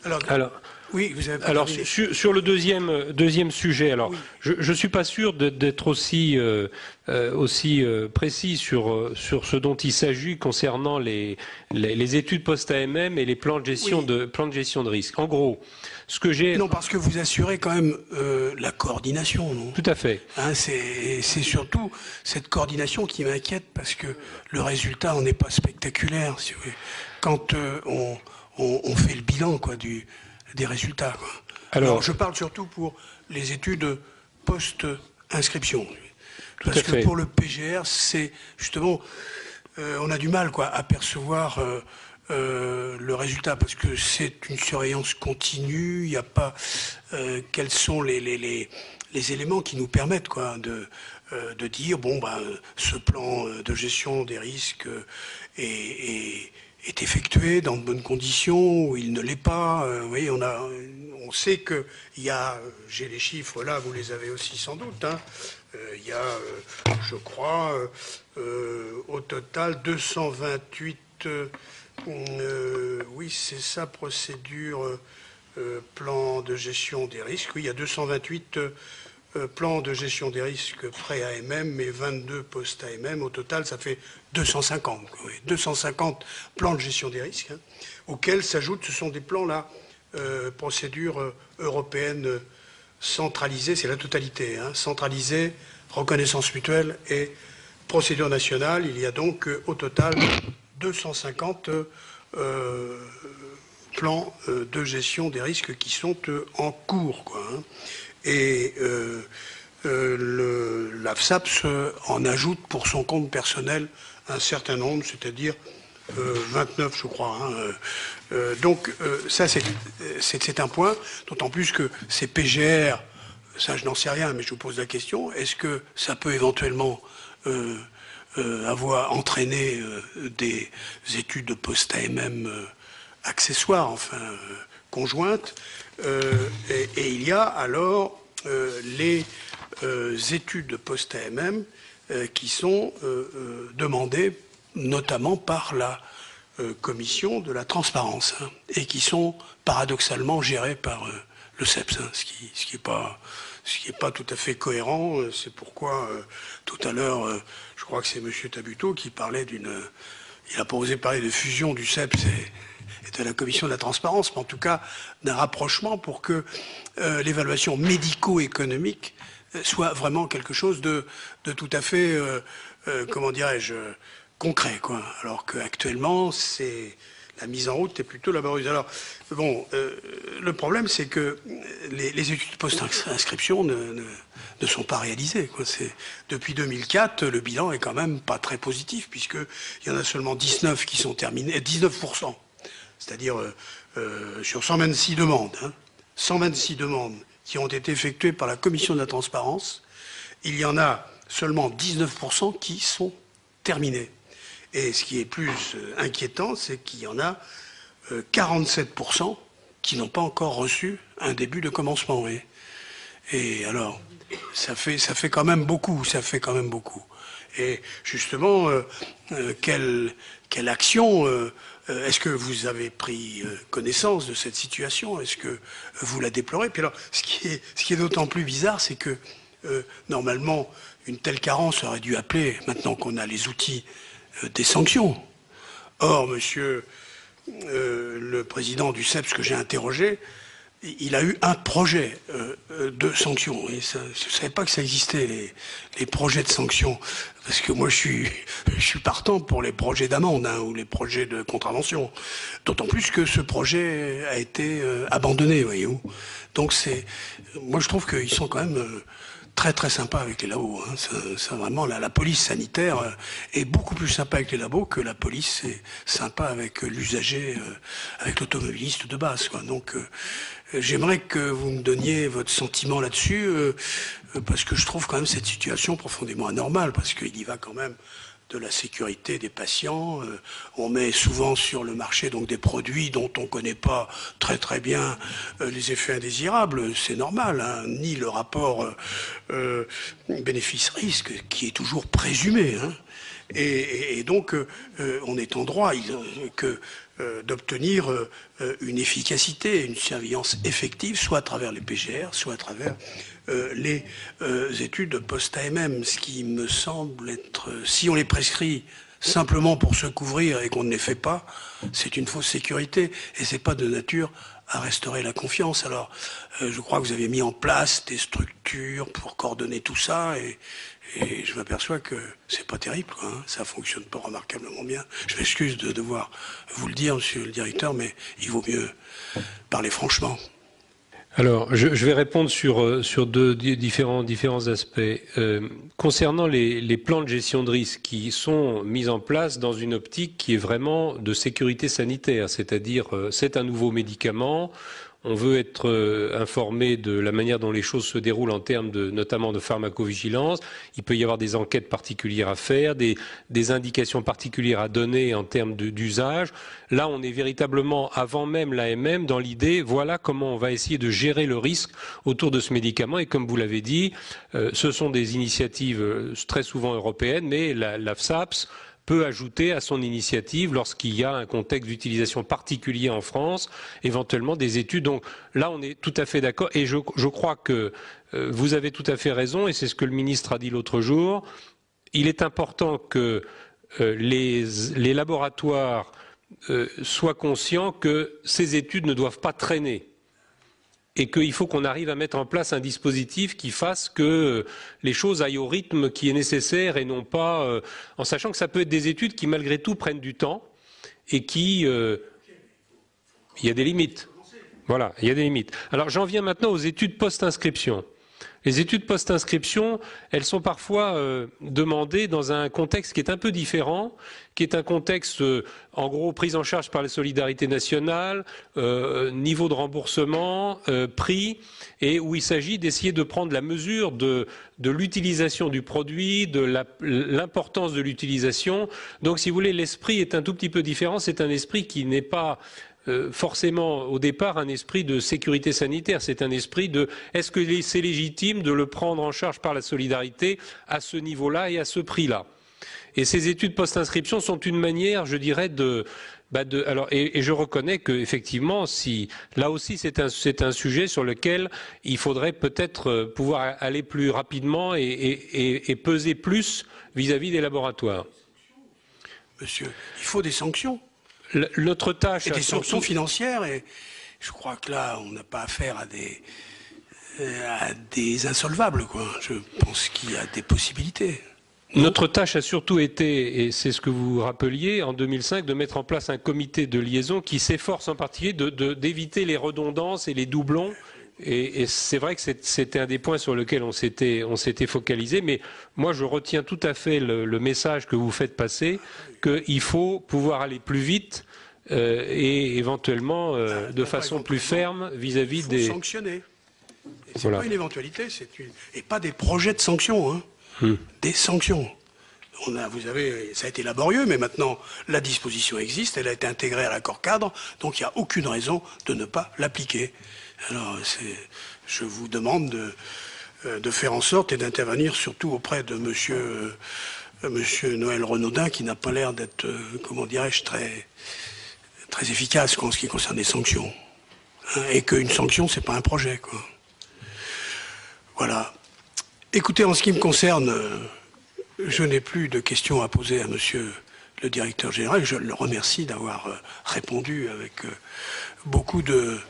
Alors oui, vous avez alors sur le deuxième sujet, alors oui. Je suis pas sûr d'être aussi précis sur ce dont il s'agit concernant les études post-AMM et les plans de gestion de risque. En gros, ce que j'ai non, parce que vous assurez quand même la coordination, non? Tout à fait. Hein, c'est surtout cette coordination qui m'inquiète, parce que le résultat on n'est pas spectaculaire. Si vous voulez. Quand on fait le bilan des résultats. Alors, je parle surtout pour les études post-inscription. Parce que pour le PGR, c'est justement, on a du mal à percevoir le résultat, parce que c'est une surveillance continue, il n'y a pas quels sont les éléments qui nous permettent de dire, bon, ce plan de gestion des risques est est effectué dans de bonnes conditions ou il ne l'est pas. Vous voyez, on sait qu'il y a, j'ai les chiffres là, vous les avez aussi sans doute, hein, il y a, je crois, au total 228, oui c'est ça, procédure, plan de gestion des risques, oui il y a 228 plans de gestion des risques pré-AMM et 22 post-AMM. Au total, ça fait 250. Oui, 250 plans de gestion des risques, hein, auxquels s'ajoutent, ce sont des plans là, procédure européenne centralisée, c'est la totalité, hein, centralisée, reconnaissance mutuelle et procédure nationale. Il y a donc au total 250 plans de gestion des risques qui sont en cours, quoi, hein. Et l'AFSAPS en ajoute pour son compte personnel un certain nombre, c'est-à-dire 29, je crois. Hein. Donc ça, c'est un point, d'autant plus que ces PGR, ça je n'en sais rien, mais je vous pose la question, est-ce que ça peut éventuellement avoir entraîné des études de post-AMM accessoires, enfin conjointes, et il y a alors les études de post-AMM qui sont demandées notamment par la commission de la transparence, hein, et qui sont paradoxalement gérées par le CEPS, hein, ce qui est pas tout à fait cohérent. C'est pourquoi tout à l'heure, je crois que c'est M. Tabuteau qui parlait il n'a pas osé parler de fusion du CEPS et de la commission de la transparence, mais en tout cas d'un rapprochement pour que l'évaluation médico-économique soit vraiment quelque chose de tout à fait, comment dirais-je, concret, quoi. Alors qu'actuellement, la mise en route est plutôt laborieuse. Alors, bon, le problème, c'est que les études post-inscription ne sont pas réalisées, quoi. Depuis 2004, le bilan est quand même pas très positif, puisqu'il y en a seulement 19 qui sont terminés, 19%. C'est-à-dire sur 126 demandes, hein, 126 demandes qui ont été effectuées par la commission de la transparence, il y en a seulement 19% qui sont terminées. Et ce qui est plus inquiétant, c'est qu'il y en a 47% qui n'ont pas encore reçu un début de commencement. Oui. Et alors, ça fait quand même beaucoup, Et justement, quelle action est-ce que vous avez pris connaissance de cette situation? Est-ce que vous la déplorez? Puis alors, ce qui est d'autant plus bizarre, c'est que normalement, une telle carence aurait dû appeler, maintenant qu'on a les outils, des sanctions. Or, monsieur le président du CEPS que j'ai interrogé, il a eu un projet de sanctions. Et je ne savais pas que ça existait, les projets de sanctions. Parce que moi, je suis partant pour les projets d'amende, hein, ou les projets de contravention. D'autant plus que ce projet a été abandonné, voyez-vous. Donc moi, je trouve qu'ils sont quand même très très sympas avec les labos. Hein. Ça, vraiment, la police sanitaire est beaucoup plus sympa avec les labos que la police est sympa avec l'usager, avec l'automobiliste de base, quoi. Donc, j'aimerais que vous me donniez votre sentiment là-dessus, parce que je trouve quand même cette situation profondément anormale, parce qu'il y va quand même de la sécurité des patients. On met souvent sur le marché donc des produits dont on ne connaît pas très très bien les effets indésirables. C'est normal, hein, ni le rapport bénéfice-risque qui est toujours présumé, hein. Et donc on est en droit d'obtenir une efficacité, une surveillance effective, soit à travers les PGR, soit à travers les études post-AMM, ce qui me semble être, si on les prescrit simplement pour se couvrir et qu'on ne les fait pas, c'est une fausse sécurité et c'est pas de nature à restaurer la confiance. Alors, je crois que vous avez mis en place des structures pour coordonner tout ça et je m'aperçois que c'est pas terrible, quoi, hein. Ça fonctionne pas remarquablement bien. Je m'excuse de devoir vous le dire, monsieur le directeur, mais il vaut mieux parler franchement. Alors, je vais répondre sur deux différents aspects. Concernant les plans de gestion de risque qui sont mis en place dans une optique qui est vraiment de sécurité sanitaire, c'est-à-dire c'est un nouveau médicament, on veut être informé de la manière dont les choses se déroulent en termes notamment de pharmacovigilance. Il peut y avoir des enquêtes particulières à faire, des indications particulières à donner en termes d'usage. Là, on est véritablement, avant même l'AMM, dans l'idée, voilà comment on va essayer de gérer le risque autour de ce médicament. Et comme vous l'avez dit, ce sont des initiatives très souvent européennes, mais la FSAPS peut ajouter à son initiative, lorsqu'il y a un contexte d'utilisation particulier en France, éventuellement des études. Donc là, on est tout à fait d'accord. Et je crois que vous avez tout à fait raison, et c'est ce que le ministre a dit l'autre jour. Il est important que les laboratoires soient conscients que ces études ne doivent pas traîner. Et qu'il faut qu'on arrive à mettre en place un dispositif qui fasse que les choses aillent au rythme qui est nécessaire et non pas en sachant que ça peut être des études qui malgré tout prennent du temps et qui il y a des limites. Voilà, il y a des limites. Alors j'en viens maintenant aux études post-inscription. Les études post-inscription, elles sont parfois demandées dans un contexte qui est un peu différent, qui est un contexte, en gros, prise en charge par la solidarité nationale, niveau de remboursement, prix, et où il s'agit d'essayer de prendre la mesure de l'utilisation du produit, de l'importance de l'utilisation. Donc, si vous voulez, l'esprit est un tout petit peu différent. C'est un esprit qui n'est pas forcément au départ un esprit de sécurité sanitaire, c'est un esprit de est-ce que c'est légitime de le prendre en charge par la solidarité à ce niveau-là et à ce prix-là. Et ces études post-inscription sont une manière, je dirais, et je reconnais qu'effectivement, là aussi c'est un sujet sur lequel il faudrait peut-être pouvoir aller plus rapidement et peser plus vis-à-vis des laboratoires. Monsieur, il faut des sanctions. Notre tâche et des sanctions financières, et je crois que là, on n'a pas affaire à des insolvables, quoi. Je pense qu'il y a des possibilités. Notre tâche a surtout été, et c'est ce que vous rappeliez, en 2005, de mettre en place un comité de liaison qui s'efforce en particulier d'éviter les redondances et les doublons. Et c'est vrai que c'était un des points sur lesquels on s'était focalisé, mais moi je retiens tout à fait le message que vous faites passer, qu'il faut pouvoir aller plus vite et éventuellement de façon plus ferme vis-à-vis des... Il faut sanctionner. C'est voilà. Pas une éventualité, et pas des projets de sanctions, hein. Des sanctions. Ça a été laborieux, mais maintenant la disposition existe, elle a été intégrée à l'accord cadre, donc il n'y a aucune raison de ne pas l'appliquer. Alors, je vous demande de faire en sorte et d'intervenir surtout auprès de monsieur Noël Renaudin, qui n'a pas l'air d'être, comment dirais-je, très efficace en ce qui concerne les sanctions. Hein, et qu'une sanction, c'est pas un projet, quoi. Voilà. Écoutez, en ce qui me concerne, je n'ai plus de questions à poser à monsieur le directeur général. Je le remercie d'avoir répondu avec beaucoup de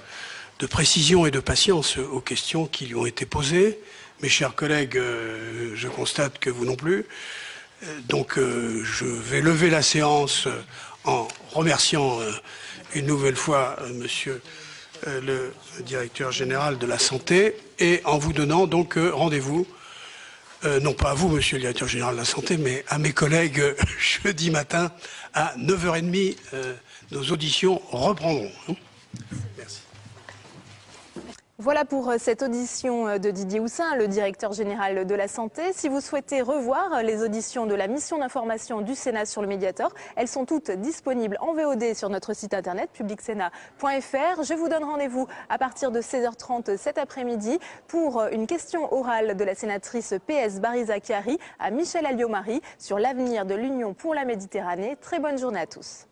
précision et de patience aux questions qui lui ont été posées. Mes chers collègues, je constate que vous non plus. Donc je vais lever la séance en remerciant une nouvelle fois monsieur le directeur général de la santé et en vous donnant donc rendez-vous, non pas à vous monsieur le directeur général de la santé, mais à mes collègues jeudi matin à 9h30. Nos auditions reprendront. Merci. Voilà pour cette audition de Didier Houssin, le directeur général de la santé. Si vous souhaitez revoir les auditions de la mission d'information du Sénat sur le Mediator, elles sont toutes disponibles en VOD sur notre site internet publicsénat.fr. Je vous donne rendez-vous à partir de 16h30 cet après-midi pour une question orale de la sénatrice PS Bariza-Chiari à Michel Alliot-Marie sur l'avenir de l'Union pour la Méditerranée. Très bonne journée à tous.